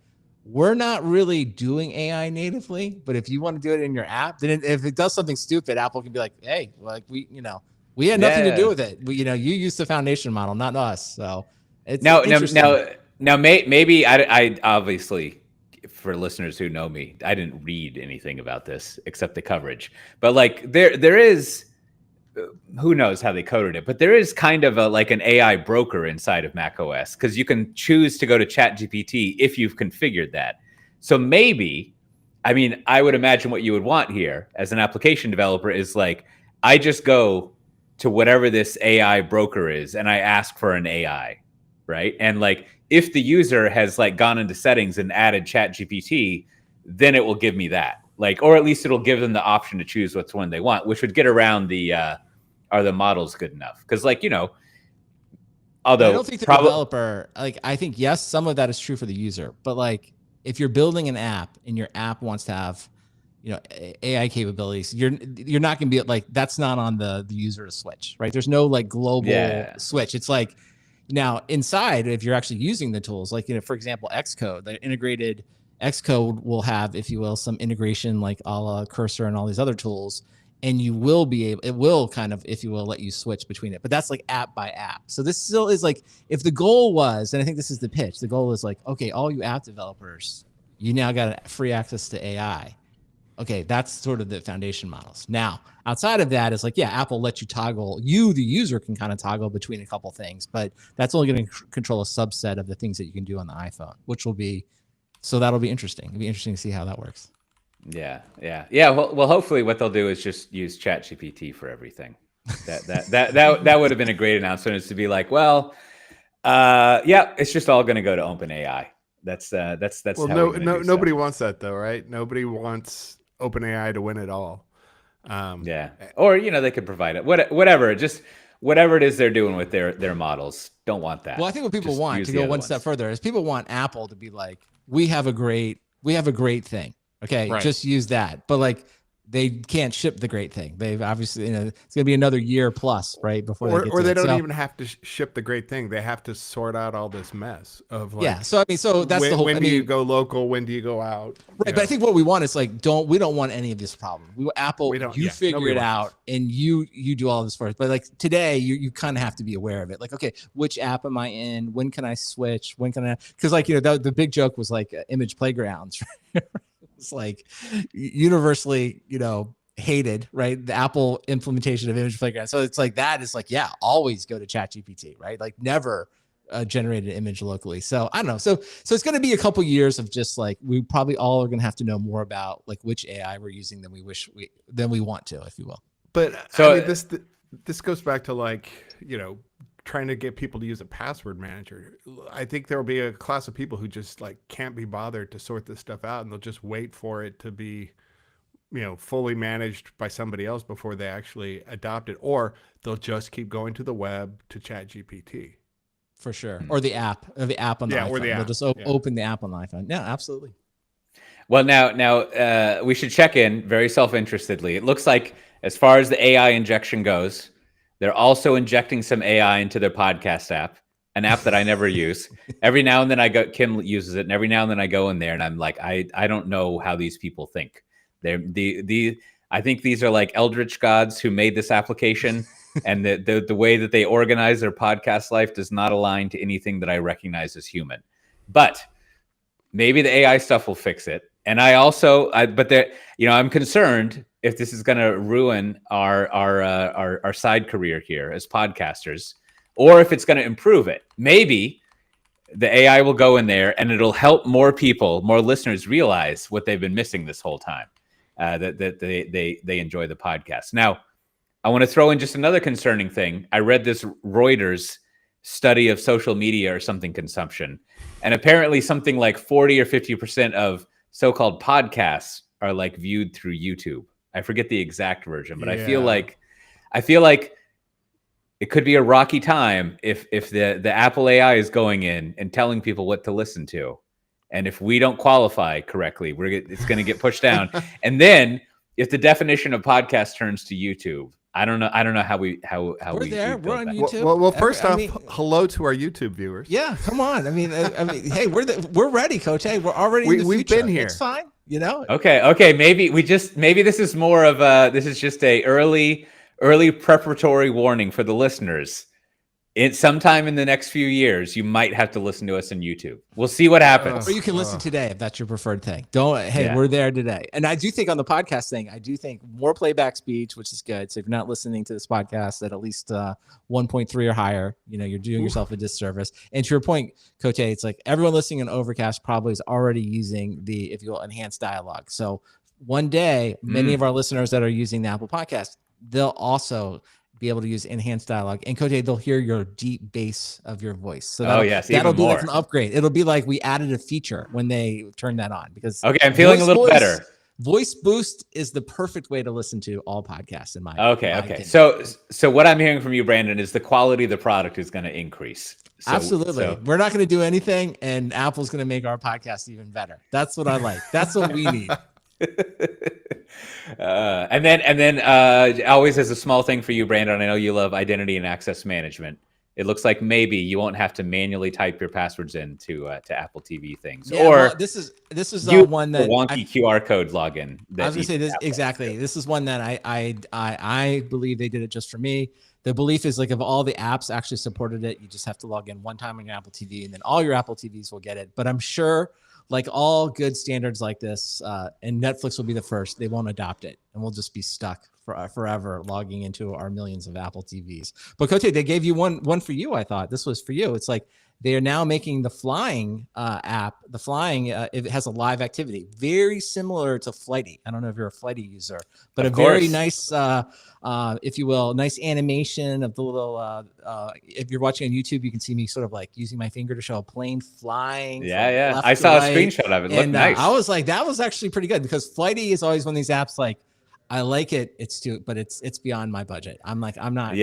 we're not really doing AI natively, but if you want to do it in your app, then if it does something stupid, Apple can be like, hey, like we had nothing to do with it. You use the foundation model, not us. So it's now maybe I obviously, for listeners who know me, I didn't read anything about this except the coverage, but like there is, who knows how they coded it, but there is kind of like an AI broker inside of macOS, because you can choose to go to ChatGPT if you've configured that. So maybe, I mean, I would imagine what you would want here as an application developer is like, I just go to whatever this AI broker is and I ask for an AI, right? And like, if the user has like gone into settings and added ChatGPT, then it will give me that. Like, or at least it'll give them the option to choose which one they want, which would get around the are the models good enough? Because like, although I don't think the developer, like, I think yes, some of that is true for the user, but like if you're building an app and your app wants to have AI capabilities, you're not gonna be like, that's not on the user to switch, right? There's no like global switch. It's like, now inside, if you're actually using the tools, like for example, Xcode, the integrated Xcode will have, if you will, some integration like a la Cursor and all these other tools, and you will be able, it will kind of, if you will, let you switch between it. But that's like app by app. So this still is like, if the goal was, and I think this is the pitch, the goal is like, okay, all you app developers, you now got free access to AI. Okay, that's sort of the foundation models. Now, outside of that, it's like, yeah, Apple lets you toggle. You, the user, can kind of toggle between a couple things, but that's only going to control a subset of the things that you can do on the iPhone, which will be, so that'll be interesting. It'll be interesting to see how that works. Yeah. Well, hopefully, what they'll do is just use ChatGPT for everything. That would have been a great announcement, is to be like, well, yeah, it's just all going to go to OpenAI. That's well, nobody wants that though, right? Nobody wants OpenAI to win it all. Or they could provide it, whatever it is they're doing with their models. Don't want that. Well, I think what people want, to go one step further, is people want Apple to be like, we have a great thing. Okay, right. Just use that. But like, they can't ship the great thing. They've obviously, it's going to be another year plus, right? Before they don't even have to ship the great thing. They have to sort out all this mess of like, yeah. So I mean, so that's the whole. When do you go local? When do you go out? Right, but I think what we want is like, we don't want any of this problem. Apple, you figure it out and you do all this for us. But like today, you kind of have to be aware of it. Like, okay, which app am I in? When can I switch? When can I? Because like the big joke was like image playgrounds. It's like universally, hated, right? The Apple implementation of image playground. So it's like, that is like, yeah, always go to ChatGPT, right? Like never generate an image locally. So I don't know. So it's going to be a couple years of just like, we probably all are going to have to know more about like which AI we're using than we want to, if you will. But so I mean, this goes back to like, trying to get people to use a password manager. I think there will be a class of people who just like can't be bothered to sort this stuff out, and they'll just wait for it to be, fully managed by somebody else before they actually adopt it, or they'll just keep going to the web to ChatGPT. For sure. Or the app on the iPhone. Or the app. They'll just open the app on the iPhone. Yeah, absolutely. Well, now we should check in very self-interestedly. It looks like, as far as the AI injection goes, they're also injecting some AI into their podcast app. an app that I never use. Every now and then Kim uses it, and every now and then I go in there and I'm like, I don't know how these people think. I think these are like eldritch gods who made this application, and the way that they organize their podcast life does not align to anything that I recognize as human. But maybe the AI stuff will fix it. And I'm concerned if this is going to ruin our side career here as podcasters, or if it's going to improve it. Maybe the AI will go in there and it'll help more people, more listeners realize what they've been missing this whole time, that they enjoy the podcast. Now, I want to throw in just another concerning thing. I read this Reuters study of social media or something consumption, and apparently something like 40 or 50% of so-called podcasts are like viewed through YouTube. I forget the exact version, but I feel like it could be a rocky time if the Apple AI is going in and telling people what to listen to, and if we don't qualify correctly, it's going to get pushed down. And then if the definition of podcast turns to YouTube, I don't know how we we're there. We're on YouTube. Well, first off, hello to our YouTube viewers. Yeah, come on. I mean, hey, we're ready, Coach. Hey, we're already in the future. We've been here. It's fine. You know. Okay. Maybe this is more of this is just a early preparatory warning for the listeners. Sometime in the next few years, you might have to listen to us on YouTube. We'll see what happens. Or you can listen today if that's your preferred thing. We're there today. And I do think on the podcast thing, I do think more playback speeds, which is good. So if you're not listening to this podcast at least 1.3 or higher, you're doing yourself a disservice. And to your point, Coach A, it's like everyone listening in Overcast probably is already using the, if you will, enhanced dialogue. So one day, many of our listeners that are using the Apple Podcast, they'll also be able to use enhanced dialogue, and Coach A, they'll hear your deep bass of your voice. So that'll be like an upgrade. It'll be like we added a feature when they turn that on, because I'm feeling a little better. Voice boost is the perfect way to listen to all podcasts in my opinion. So what I'm hearing from you, Brandon, is the quality of the product is going to increase. Absolutely. We're not going to do anything, and Apple's going to make our podcast even better. That's what I like. That's what we need. And then always as a small thing for you, Brandon, I know you love identity and access management. It looks like maybe you won't have to manually type your passwords into to Apple TV things. Yeah, or this is one that wonky QR code login. I was going to say this exactly. This is one that I believe they did it just for me. The belief is like if all the apps actually supported it, you just have to log in one time on your Apple TV, and then all your Apple TVs will get it. But I'm sure, like all good standards like this, and Netflix will be the first, they won't adopt it, and we'll just be stuck forever logging into our millions of Apple TVs. But Cote, they gave you one for you. I thought this was for you. It's like they are now making the Flying app. The Flying, it has a live activity, very similar to Flighty. I don't know if you're a Flighty user, but very nice, if you will, nice animation of the little. If you're watching on YouTube, you can see me sort of like using my finger to show a plane flying. Yeah. I saw a screenshot of it. It looked nice. I was like, that was actually pretty good, because Flighty is always one of these apps like, I like it. But it's beyond my budget. I'm like, I'm not.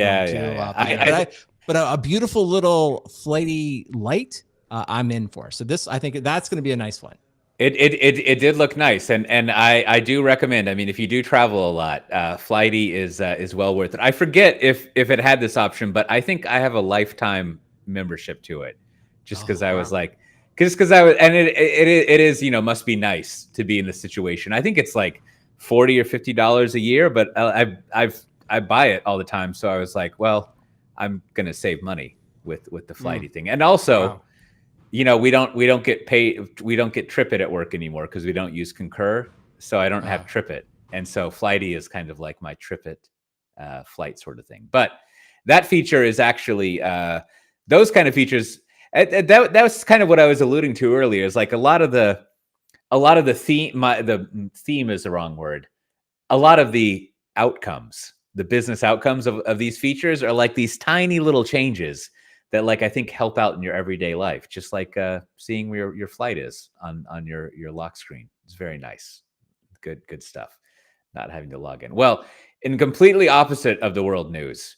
But a beautiful little Flighty light, I'm in for. So I think that's going to be a nice one. It did look nice, and I do recommend. I mean, if you do travel a lot, Flighty is well worth it. I forget if it had this option, but I think I have a lifetime membership to it, just because I was like, because I was, and it is must be nice to be in this situation. I think it's like $40 or $50 a year, but I buy it all the time, so I was like, well, I'm gonna save money with the Flighty thing, and also, we don't get paid, we don't get TripIt at work anymore because we don't use Concur, so I don't have TripIt, and so Flighty is kind of like my TripIt flight sort of thing. But that feature is actually those kind of features. That was kind of what I was alluding to earlier. Is like a lot of the theme. The theme is the wrong word. A lot of the outcomes. The business outcomes of these features are like these tiny little changes that, like, I think help out in your everyday life, just like seeing where your flight is on your lock screen. It's very nice. Good stuff. Not having to log in. Well, in completely opposite of the world news,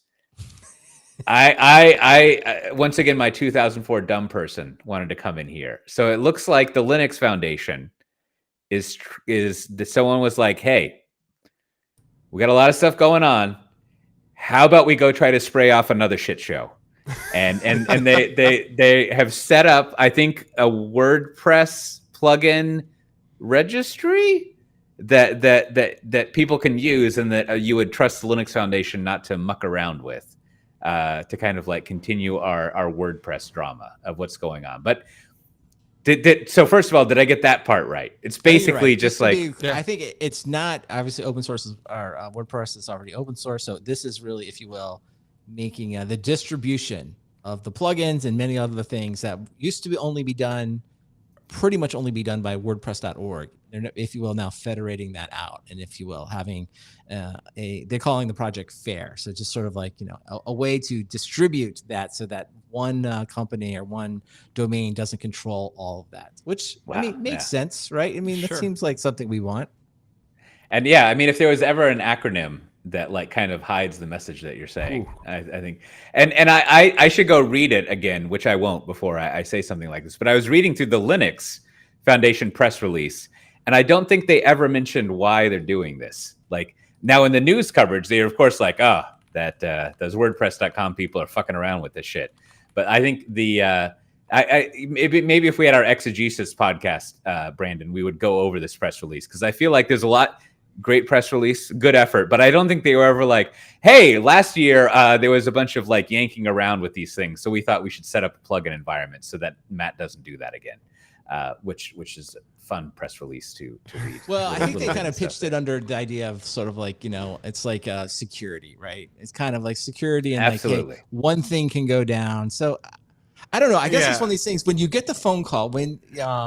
I once again, my 2004 dumb person wanted to come in here. So it looks like the Linux Foundation is someone was like, hey, we got a lot of stuff going on. How about we go try to spray off another shit show? and they have set up, I think, a WordPress plugin registry that people can use, and that you would trust the Linux Foundation not to muck around with, to kind of like continue our WordPress drama of what's going on. But so first of all, did I get that part right? It's basically right. just like, I think it's not obviously open source or WordPress is already open source. So this is really, if you will, making the distribution of the plugins and many other things that used to only be done by WordPress.org. They're, if you will, now federating that out, and if you will, having they're calling the project FAIR. So just sort of like, a way to distribute that so that one company or one domain doesn't control all of that, which I mean makes sense, right? I mean, that seems like something we want. And yeah, I mean, if there was ever an acronym that like kind of hides the message that you're saying, I think, and I should go read it again, which I won't before I say something like this. But I was reading through the Linux Foundation press release, and I don't think they ever mentioned why they're doing this. Like now in the news coverage, they're of course like, that those WordPress.com people are fucking around with this shit. But I think the maybe if we had our exegesis podcast, Brandon, we would go over this press release, because I feel like there's a lot. Great press release, good effort, but I don't think they were ever like, hey, last year there was a bunch of like yanking around with these things, so we thought we should set up a plugin environment so that Matt doesn't do that again, which is a fun press release to read. Well, I think they kind of pitched it under the idea of sort of like, it's like security, right? It's kind of like security, and absolutely, like, hey, one thing can go down. So I don't know. I guess it's one of these things when you get the phone call, when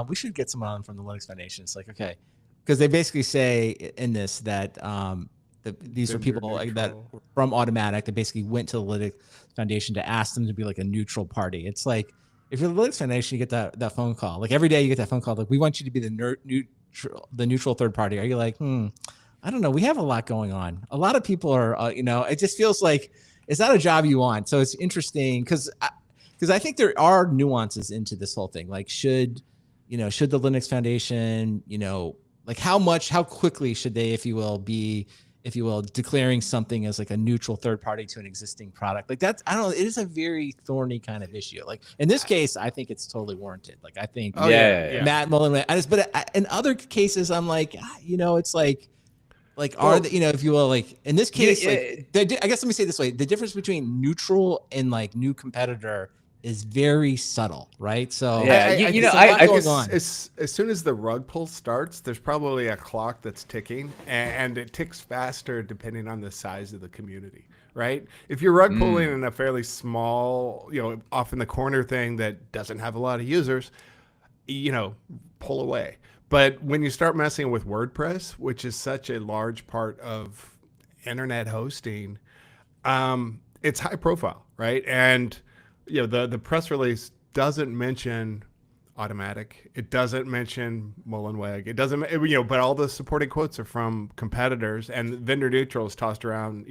we should get someone on from the Linux Foundation. It's like, okay. Because they basically say in this that these are people that from Automatic that basically went to the Linux Foundation to ask them to be like a neutral party. It's like, if you're the Linux Foundation, you get that phone call. Like every day you get that phone call. Like, we want you to be the neutral third party. Are you like, I don't know. We have a lot going on. A lot of people are, it just feels like it's not a job you want. So it's interesting because I think there are nuances into this whole thing. Like, should the Linux Foundation, like how quickly should they, if you will, declaring something as like a neutral third party to an existing product? Like that's, I don't know, it is a very thorny kind of issue. Like in this case, I think it's totally warranted. Like I think Matt Mullen, but in other cases, I'm like, it's like if you will, like in this case, I guess let me say it this way: the difference between neutral and like new competitor is very subtle, right? So as soon as the rug pull starts, there's probably a clock that's ticking, and it ticks faster depending on the size of the community, right? If you're rug pulling in a fairly small, off in the corner thing that doesn't have a lot of users, pull away. But when you start messing with WordPress, which is such a large part of internet hosting, it's high profile, right? And the press release doesn't mention Automatic. It doesn't mention Mullenweg. It doesn't, but all the supporting quotes are from competitors, and vendor neutral is tossed around,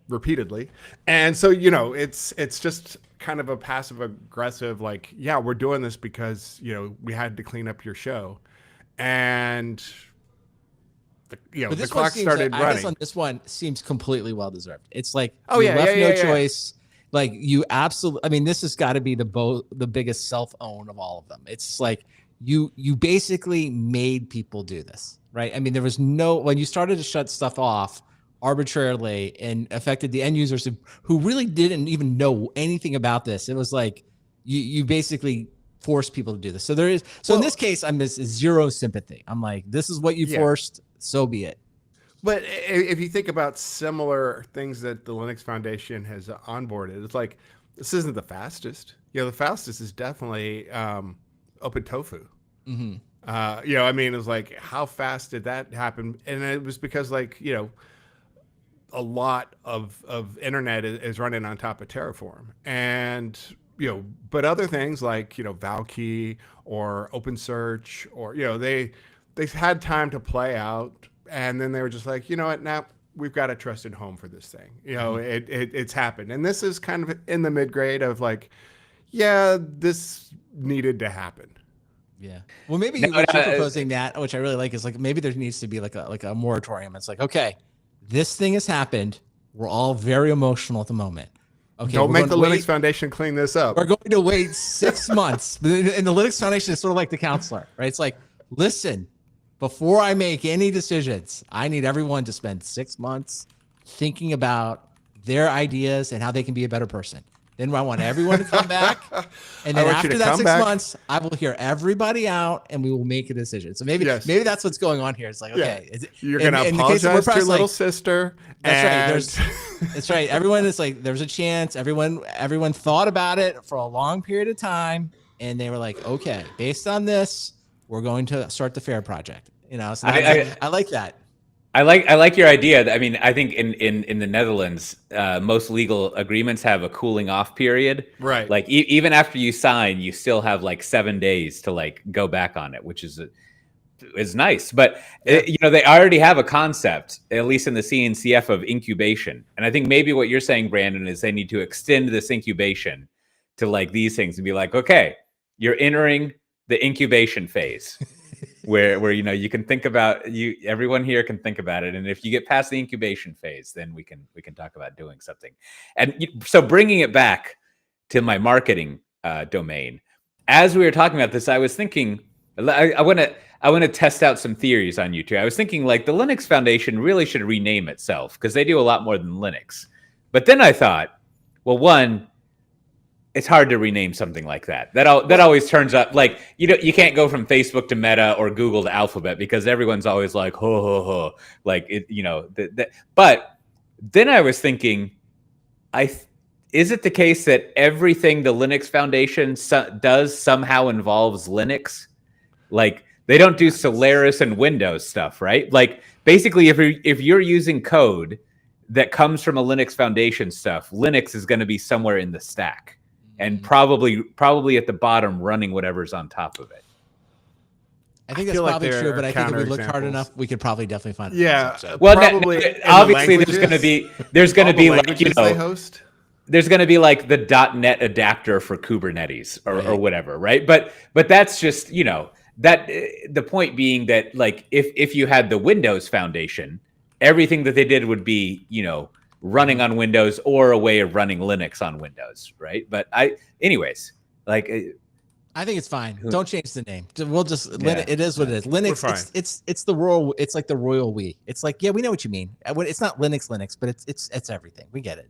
repeatedly. And so, it's just kind of a passive aggressive, like, yeah, we're doing this because, we had to clean up your show. And, the clock started running. I guess on this one seems completely well-deserved. It's like, no choice. Like you absolutely, I mean, this has got to be the biggest self-own of all of them. It's like you basically made people do this, right? I mean, there was when you started to shut stuff off arbitrarily and affected the end users who really didn't even know anything about this. It was like you basically forced people to do this. So in this case, I'm just zero sympathy. I'm like, this is what you forced, so be it. But if you think about similar things that the Linux Foundation has onboarded, it's like, this isn't the fastest. The fastest is definitely OpenTofu. Mm-hmm. I mean, it was like, how fast did that happen? And it was because, like, a lot of internet is running on top of Terraform. And, but other things like, Valkey or OpenSearch or, they had time to play out. And then they were just like, you know what, now we've got a trusted home for this thing. It's happened. And this is kind of in the mid-grade of like, yeah, this needed to happen. Yeah. Well, maybe what you're proposing, Matt, which I really like, is like, maybe there needs to be like a moratorium. It's like, okay, this thing has happened. We're all very emotional at the moment. Okay, Don't we're make going the to Linux wait. Foundation clean this up. We're going to wait 6 months. And the Linux Foundation is sort of like the counselor, right? It's like, listen, before I make any decisions, I need everyone to spend 6 months thinking about their ideas and how they can be a better person. Then I want everyone to come back. And then after that 6 months, I will hear everybody out and we will make a decision. So maybe that's what's going on here. It's like, okay, you're going to apologize to your little sister. That's right. That's right. Everyone is like, there's a chance. Everyone thought about it for a long period of time. And they were like, okay, based on this, we're going to start the FAIR project. So I like that. I like your idea. I mean, I think in the Netherlands, most legal agreements have a cooling off period. Right. Like even after you sign, you still have like 7 days to like go back on it, which is nice. But they already have a concept, at least in the CNCF, of incubation. And I think maybe what you're saying, Brandon, is they need to extend this incubation to like these things and be like, okay, you're entering the incubation phase. where you can think about everyone here can think about it, and if you get past the incubation phase, then we can talk about doing something. And so bringing it back to my marketing domain, as we were talking about this, I was thinking I want to test out some theories on you two. I was thinking like the Linux Foundation really should rename itself because they do a lot more than Linux. But then I thought, well, one, it's hard to rename something like that. That always turns up like you can't go from Facebook to Meta or Google to Alphabet because everyone's always like ho ho ho, like it. But then I was thinking, is it the case that everything the Linux Foundation does somehow involves Linux? Like they don't do Solaris and Windows stuff, right? Like basically, if you're using code that comes from a Linux Foundation stuff, Linux is going to be somewhere in the stack. And probably at the bottom running whatever's on top of it. I think that's probably true, but I think if we look hard enough, we could probably definitely find it. Yeah. Well, obviously there's going to be like they host. There's going to be like the .NET adapter for Kubernetes or whatever, right? But that's just that the point being that like if you had the Windows Foundation, everything that they did would be running on Windows or a way of running Linux on Windows, right? But anyways, like I think it's fine. Don't change the name. We'll just it is what it is. Linux. It's the royal. It's like the royal we. It's like we know what you mean. It's not Linux, but it's everything. We get it.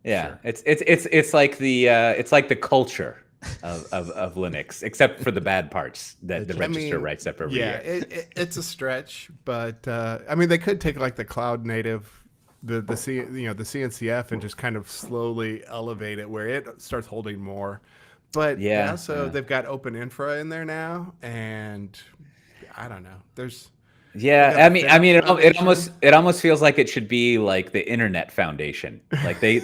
Yeah, sure. It's like the culture of Linux, except for the bad parts that the register writes up every year. It's a stretch, but I mean they could take like the cloud native. The CNCF and just kind of slowly elevate it where it starts holding more, but they've got open infra in there now, and I don't know. It almost feels like it should be like the Internet Foundation. Like they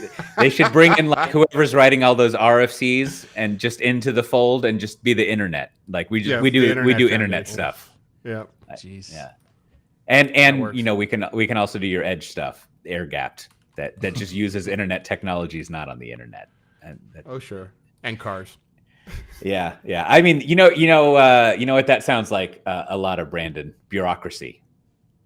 should bring in like whoever's writing all those RFCs and just into the fold and just be the internet. Like we do internet stuff. Yeah. Jeez. Yeah. And we can also do your edge stuff. Air gapped that just uses internet technologies not on the internet. Sure. And cars. Yeah. I mean, you know what that sounds like? A lot of Brandon bureaucracy.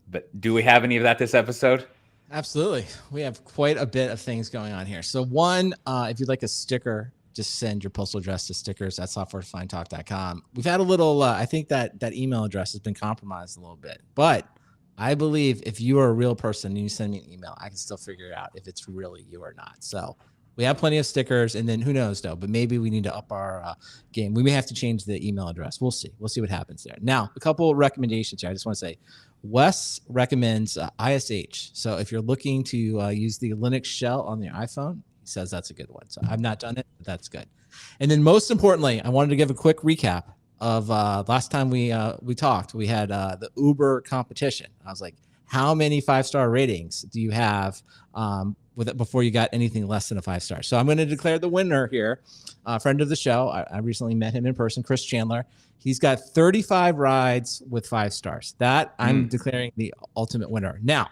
But do we have any of that this episode? Absolutely. We have quite a bit of things going on here. So one, if you'd like a sticker, just send your postal address to stickers@softwarefindtalk.com. We've had a little, I think that email address has been compromised a little bit, but I believe if you are a real person and you send me an email, I can still figure out if it's really you or not. So we have plenty of stickers, and then who knows though, but maybe we need to up our game. We may have to change the email address. We'll see what happens there. Now, a couple of recommendations here. I just want to say Wes recommends ISH. So if you're looking to use the Linux shell on your iPhone, he says that's a good one. So I've not done it, but that's good. And then most importantly, I wanted to give a quick recap of last time we talked. We had the Uber competition. I was like, how many 5-star ratings do you have with it before you got anything less than a 5-star? So I'm going to declare the winner here. A friend of the show. I recently met him in person, Chris Chandler. He's got 35 rides with 5 stars. That I'm declaring the ultimate winner. Now,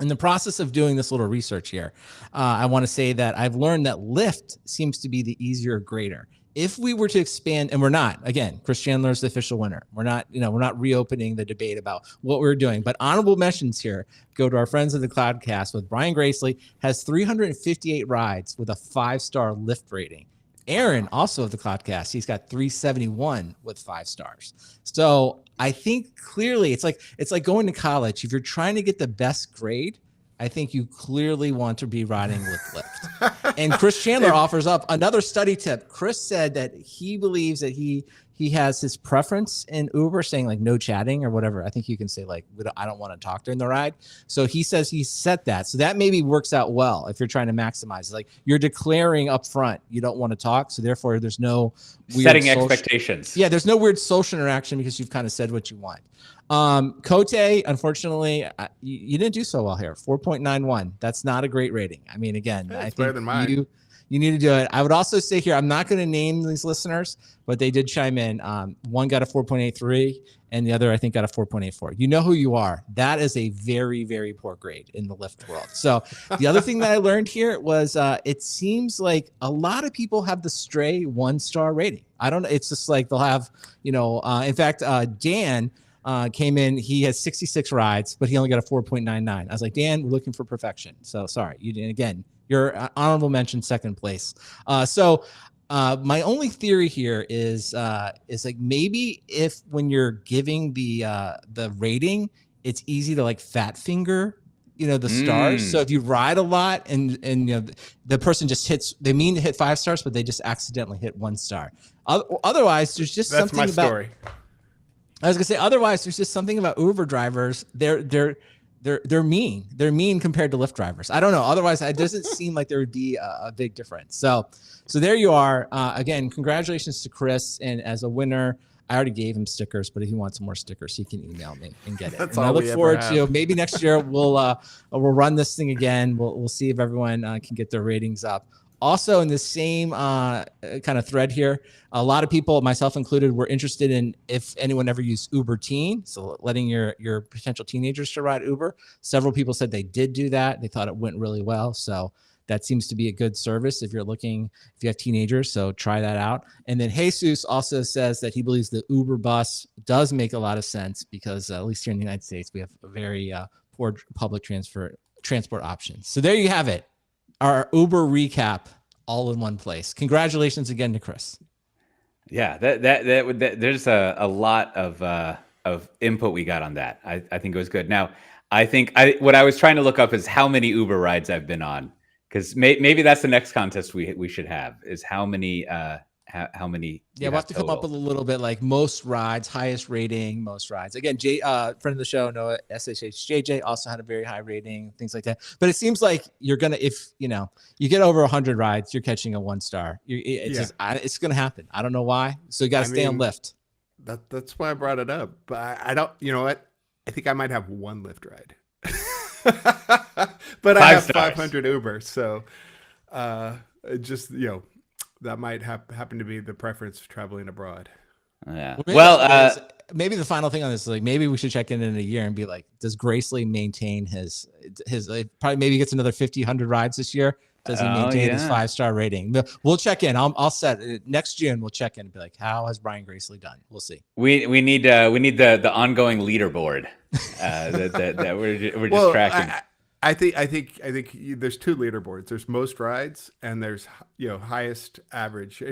in the process of doing this little research here, I want to say that I've learned that Lyft seems to be the easier grader. If we were to expand, and we're not, again, Chris Chandler is the official winner. We're not reopening the debate about what we're doing, but honorable mentions here go to our friends of the Cloudcast with Brian Gracely has 358 rides with a 5-star Lyft rating. Aaron, also of the Cloudcast, he's got 371 with 5 stars. So I think clearly it's like going to college. If you're trying to get the best grade, I think you clearly want to be riding with Lyft. And Chris Chandler offers up another study tip. Chris said that he believes that he has his preference in Uber, saying like no chatting or whatever. I think you can say like, I don't want to talk during the ride. So he says he set that. So that maybe works out well if you're trying to maximize. Like you're declaring up front you don't want to talk. So therefore there's no weird setting expectations. Yeah, there's no weird social interaction because you've kind of said what you want. Cote, unfortunately, you didn't do so well here. 4.91. That's not a great rating. I mean, again, I think better than mine. You need to do it. I would also say here, I'm not going to name these listeners, but they did chime in. One got a 4.83 and the other, I think, got a 4.84. You know who you are. That is a very, very poor grade in the Lyft world. So the other thing that I learned here was it seems like a lot of people have the stray 1-star rating. I don't know. It's just like they'll have, in fact, Dan came in, he has 66 rides, but he only got a 4.99. I was like, Dan, we're looking for perfection. So sorry. You're honorable mention, second place. So my only theory here is like maybe if when you're giving the rating, it's easy to like fat finger, the stars. So if you ride a lot and the person just they mean to hit 5 stars, but they just accidentally hit 1 star. Otherwise, there's just That's something my about. Story. I was gonna say, otherwise, there's just something about Uber drivers. They're mean. They're mean compared to Lyft drivers. I don't know. Otherwise, it doesn't seem like there would be a big difference. So there you are. Again, congratulations to Chris. And as a winner, I already gave him stickers, but if he wants some more stickers, he can email me and get it. That's and all I look we forward ever to have. maybe next year we'll run this thing again. We'll see if everyone can get their ratings up. Also, in the same kind of thread here, a lot of people, myself included, were interested in if anyone ever used Uber Teen, so letting your potential teenagers to ride Uber. Several people said they did do that. They thought it went really well. So that seems to be a good service if you have teenagers. So try that out. And then Jesus also says that he believes the Uber bus does make a lot of sense because at least here in the United States, we have a very poor public transport options. So there you have it. Our Uber recap all in one place. Congratulations again to Chris. Yeah, there's a lot of input we got on that. I think it was good. Now, I think what I was trying to look up is how many Uber rides I've been on, because maybe that's the next contest we should have is how many. How many? Yeah, we'll have to come up with a little bit like most rides, highest rating, most rides. Again, friend of the show, Noah SHHJJ also had a very high rating, things like that. But it seems like you're gonna, if you get over 100 rides, you're catching a 1 star. It's gonna happen. I don't know why. So you got to stay on Lyft. That's why I brought it up. But I don't. You know what? I think I might have 1 Lyft ride. But I have 500 Uber, so just that might happen to be the preference for traveling abroad. Yeah. Maybe the final thing on this is like maybe we should check in a year and be like, does Gracely maintain his probably maybe gets another 100 rides this year? Does he maintain his 5-star rating? We'll check in. I'll set next June. We'll check in and be like, how has Brian Gracely done? We'll see. We need the ongoing leaderboard that we're just tracking. I think there's 2 leaderboards. There's most rides and there's highest average.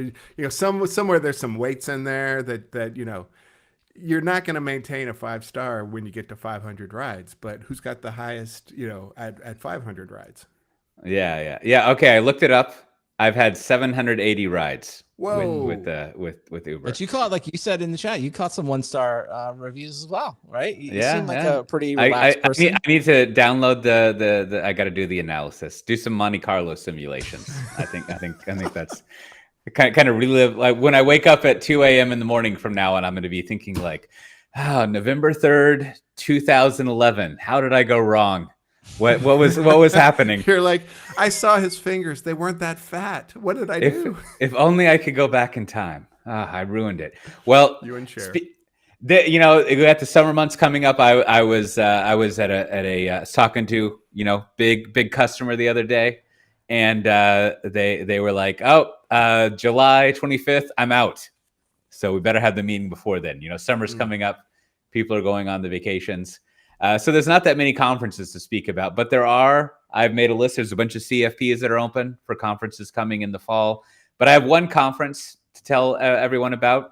Somewhere there's some weights in there that you're not going to maintain a 5-star when you get to 500 rides. But who's got the highest at 500 rides? Yeah. Okay, I looked it up. I've had 780 rides. Whoa. with Uber. But you caught, like you said in the chat, you caught some 1-star reviews as well, right? You seem like a pretty relaxed person. I need to download the I got to do the analysis, do some Monte Carlo simulations. I think that's kind of relive. Like when I wake up at 2 a.m. in the morning from now on, I'm going to be thinking like, November 3rd, 2011. How did I go wrong? What was happening? You're like, I saw his fingers. They weren't that fat. What did I do? If only I could go back in time. I ruined it. Well, you and Cher. At the summer months coming up, I was talking to big customer the other day, and they were like, July 25th, I'm out. So we better have the meeting before then. Summer's coming up. People are going on the vacations. So there's not that many conferences to speak about, but there are. I've made a list. There's a bunch of CFPs that are open for conferences coming in the fall. But I have one conference to tell everyone about.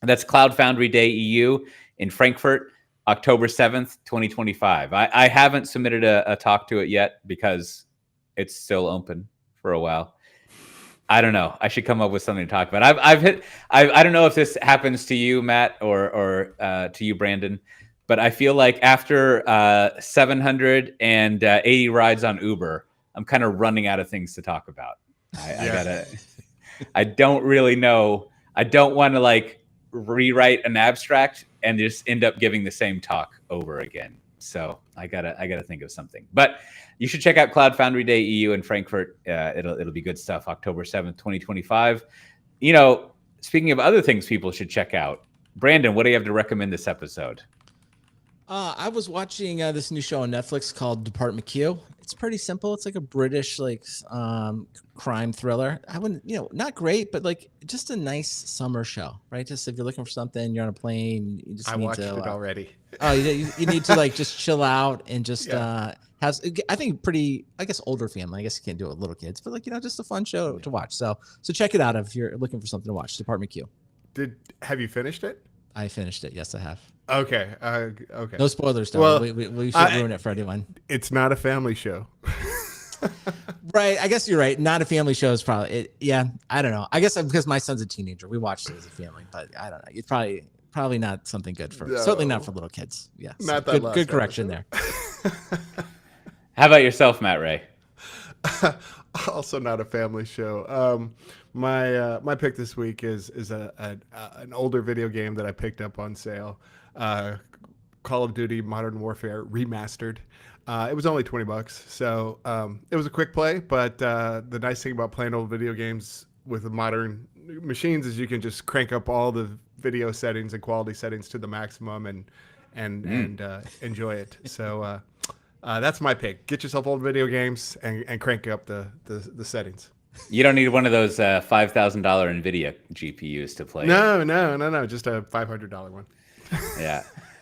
And that's Cloud Foundry Day EU in Frankfurt, October 7th, 2025. I haven't submitted a talk to it yet because it's still open for a while. I don't know. I should come up with something to talk about. I don't know if this happens to you, Matt, or to you, Brandon, but I feel like after 780 rides on Uber, I'm kind of running out of things to talk about. I don't really know. I don't want to rewrite an abstract and just end up giving the same talk over again. So I gotta think of something. But you should check out Cloud Foundry Day EU in Frankfurt. It'll be good stuff. October 7th, 2025. Speaking of other things people should check out, Brandon, what do you have to recommend this episode? I was watching this new show on Netflix called Department Q. It's pretty simple. It's like a British crime thriller. I wouldn't, not great, but just a nice summer show, right? Just if you're looking for something, you're on a plane, you just need watched to. it already. Oh, you need to just chill out and just has. I think pretty. I guess older family. I guess you can't do it with little kids, but just a fun show to watch. So check it out if you're looking for something to watch. Department Q. Have you finished it? I finished it. Yes, I have. Okay. Okay. No spoilers, though. Well, we shouldn't ruin it for anyone. It's not a family show. Right. I guess you're right. Not a family show is probably it. Yeah. I don't know. I guess because my son's a teenager, we watched it as a family, but I don't know. It's probably not something good for certainly not for little kids. Yeah. Not that good correction there. How about yourself, Matt Ray? Also not a family show. My pick this week is an older video game that I picked up on sale. Call of Duty Modern Warfare Remastered. It was only $20, so it was a quick play. But the nice thing about playing old video games with the modern machines is you can just crank up all the video settings and quality settings to the maximum and enjoy it. So that's my pick. Get yourself old video games and crank up the settings. You don't need one of those $5,000 NVIDIA GPUs to play. No. Just a $500 one. Yeah.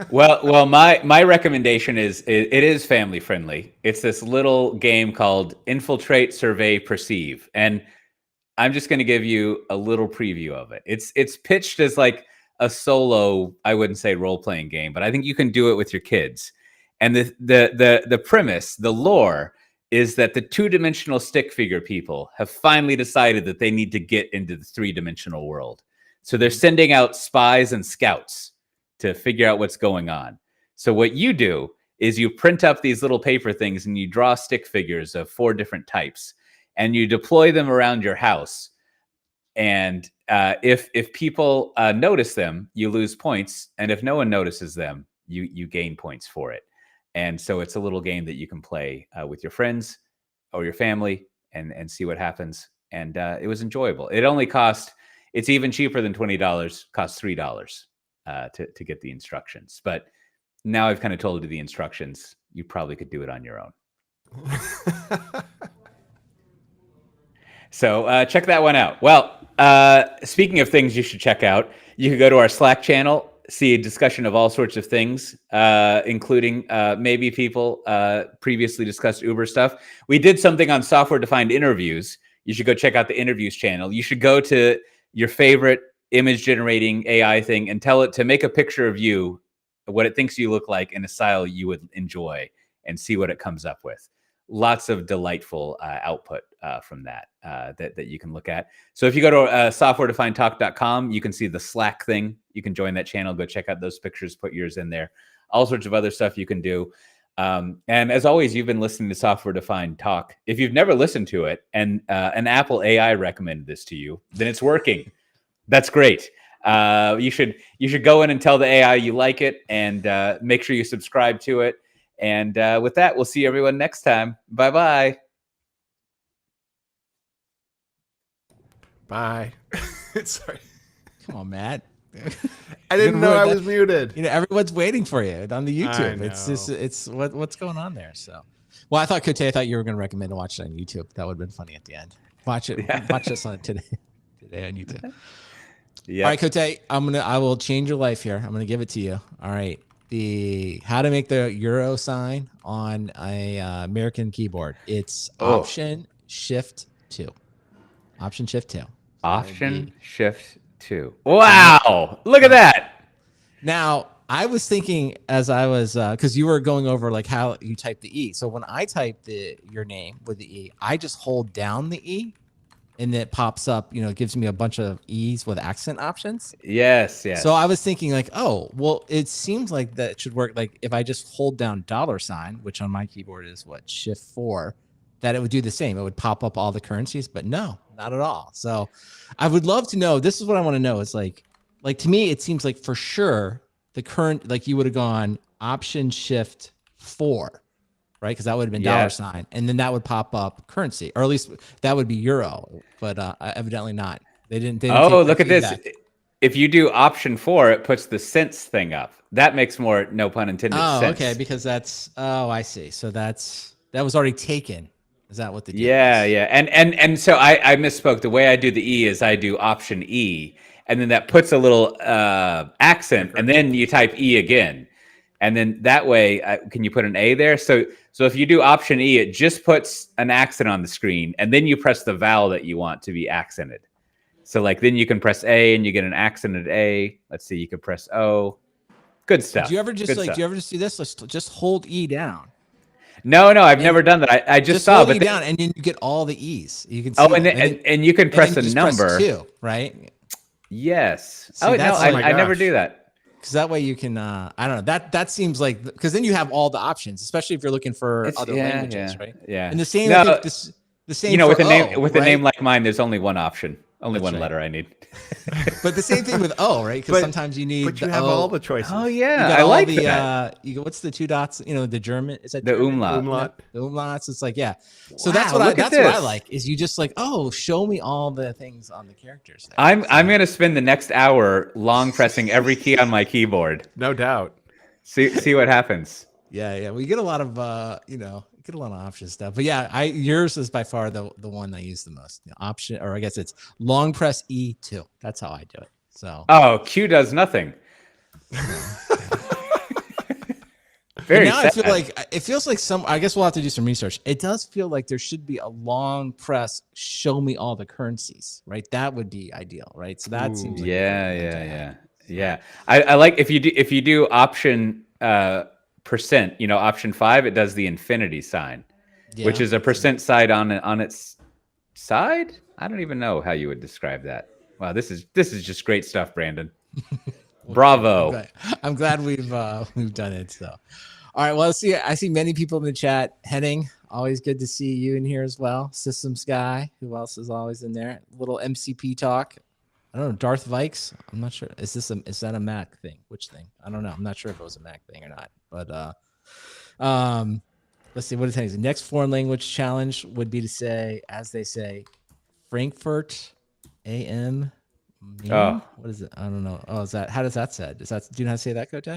Well, my recommendation is it is family friendly. It's this little game called Infiltrate, Survey, Perceive, and I'm just going to give you a little preview of it. It's pitched as a solo, I wouldn't say role playing game, but I think you can do it with your kids. And the premise, the lore, is that the 2-dimensional stick figure people have finally decided that they need to get into the 3-dimensional world. So they're sending out spies and scouts to figure out what's going on. So what you do is you print up these little paper things and you draw stick figures of 4 different types and you deploy them around your house. And if people notice them, you lose points. And if no one notices them, you gain points for it. And so it's a little game that you can play with your friends or your family and see what happens. And it was enjoyable. It's even cheaper than $20, costs $3 to get the instructions. But now I've kind of told you the instructions. You probably could do it on your own. So check that one out. Well, speaking of things you should check out, you can go to our Slack channel, see a discussion of all sorts of things, including maybe people previously discussed Uber stuff. We did something on software-defined interviews. You should go check out the interviews channel. You should go to your favorite image-generating AI thing and tell it to make a picture of you, what it thinks you look like in a style you would enjoy, and see what it comes up with. Lots of delightful output from that you can look at. So if you go to softwaredefinedtalk.com, you can see the Slack thing. You can join that channel, go check out those pictures, put yours in there. All sorts of other stuff you can do. And as always, you've been listening to Software Defined Talk. If you've never listened to it and an Apple AI recommended this to you, then it's working. That's great. You should go in and tell the AI you like it and make sure you subscribe to it. And with that, we'll see everyone next time. Bye-bye. Bye. Sorry. Come on, Matt. I didn't know I was muted. Everyone's waiting for you on the YouTube. It's what's going on there. So, well, I thought you were going to recommend to watch it on YouTube. That would have been funny at the end. Watch it. Yeah. Watch this on today. Today on YouTube. Yeah. All right, Cote, I will change your life here. I'm gonna give it to you. All right. How to make the euro sign on a American keyboard. It's Option Shift 2. Option Shift 2. So Option Shift 2. Wow. Look at that. Now, I was thinking as I was because you were going over like how you type the E. So when I type your name with the E, I just hold down the E and it pops up, it gives me a bunch of E's with accent options. Yes, yes. So I was thinking like, oh, well, it seems like that should work. Like if I just hold down $, which on my keyboard is Shift 4, that it would do the same. It would pop up all the currencies, but no, not at all. So I would love to know. This is what I want to know. Is like to me, it seems like for sure the current, like you would have gone Option Shift 4. Right, because that would have been $, and then that would pop up currency, or at least that would be euro, but evidently not. They didn't. Oh, look at this! If you do Option 4, it puts the cents thing up. That makes more, no pun intended, sense. Oh, okay, because that's. Oh, I see. So that was already taken. Is that what the deal Yeah, is? yeah, and so I misspoke. The way I do the E is I do Option E, and then that puts a little accent, and then you type E again. And then that way, can you put an A there? So if you do Option E, it just puts an accent on the screen, and then you press the vowel that you want to be accented. So like then you can press A, and you get an accented A. Let's see, you can press O. Good stuff. Do you ever just do this? Let's just hold E down. No, I've never done that. I just saw, hold E down, and then you get all the E's. You can see. Oh, and you can press a number. Press 2, right? Yes. See, no, I never do that. Because that way you can, I don't know, that seems like, because then you have all the options, especially if you're looking for other languages, right? Yeah. And the same, I think the same. With a name like mine, there's only one option, only one letter I need. But the same thing with O, right? Because sometimes you need. But you have all the choices. Oh yeah, I like that. You go, what's the 2 dots? The German. Is that the German? umlaut? The umlauts. It's like So wow, that's what I like. Is you just like, show me all the things on the characters. There. I'm gonna spend the next hour long pressing every key on my keyboard. No doubt. See what happens. Yeah. We get a lot of get a lot of option stuff, but yeah, yours is by far the one I use the most. Option, or I guess it's long press E2. That's how I do it. So Q does nothing. Very now sad. I feel like it feels like I guess we'll have to do some research. It does feel like there should be a long press. Show me all the currencies, right? that would be ideal, right? So that seems like yeah. I like if you do Option %, Option 5, it does the infinity sign, which is a % side on its side. I don't even know how you would describe that. Wow, this is just great stuff, Brandon. Bravo. I'm glad we've done it. So, all right. Well, I see many people in the chat. Henning, always good to see you in here as well. Systems guy. Who else is always in there? Little MCP talk. I don't know. Darth Vikes. I'm not sure. Is that a Mac thing? Which thing? I don't know. I'm not sure if it was a Mac thing or not. But let's see. What is it? The next foreign language challenge would be to say, as they say, Frankfurt AM. Oh, what is it? I don't know. Oh, how does that say? Do you know how to say that, Cote?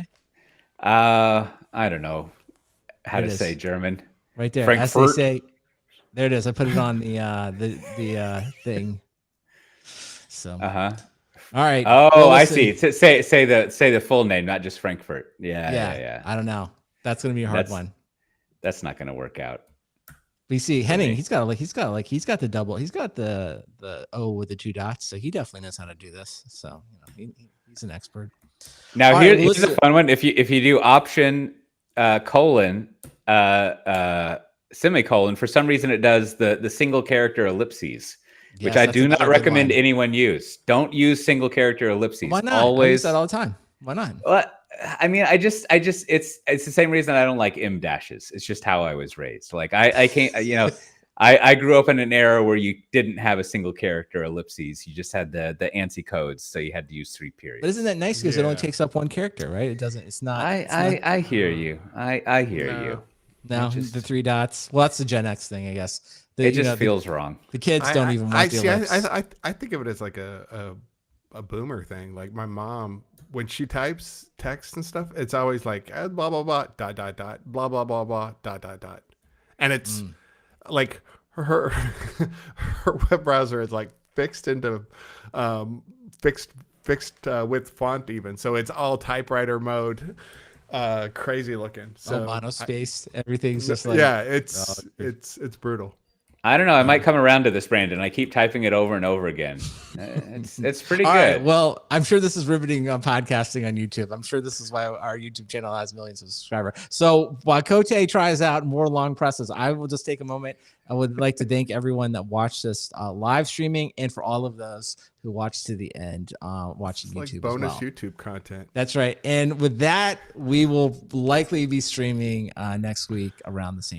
I don't know how to say German. Right there. Frankfurt. As they say, there it is. I put it on the thing. So. All right. Oh, well, I see. Say the full name, not just Frankfurt. Yeah. I don't know. That's gonna be a hard one. That's not gonna work out. We see Henning. He's got the double. He's got the O with the 2 dots. So he definitely knows how to do this. So he's an expert. Now here's a fun one. If you do Option colon semicolon, for some reason it does the single character ellipses, which I do not recommend anyone use. Don't use single character ellipses. Why not? Always. I use that all the time. Why not? Well, I mean, I just it's the same reason I don't like M dashes. It's just how I was raised. Like I can't, I grew up in an era where you didn't have a single character ellipses. You just had the ANSI codes, so you had to use 3 periods. But isn't that nice because it only takes up 1 character, right? It doesn't. It's not. I hear you. I hear you. No, the 3 dots. Well, that's the Gen X thing, I guess. It just feels wrong. The kids don't even want the ellipse. I think of it as like a boomer thing. Like my mom, when she types text and stuff, it's always like blah blah blah dot dot dot blah blah blah blah dot dot dot, and it's like her her web browser is like fixed into fixed with font even, so it's all typewriter mode, crazy looking. So monospaced, everything's just like yeah, it's brutal. I don't know. I might come around to this, Brandon. I keep typing it over and over again. It's pretty All good. right. Well, I'm sure this is riveting on podcasting on YouTube. I'm sure this is why our YouTube channel has millions of subscribers. So while Cote tries out more long presses, I will just take a moment. I would like to thank everyone that watched this live streaming, and for all of those who watched to the end, watching It's like YouTube bonus as well. YouTube content. That's right. And with that, we will likely be streaming next week around the same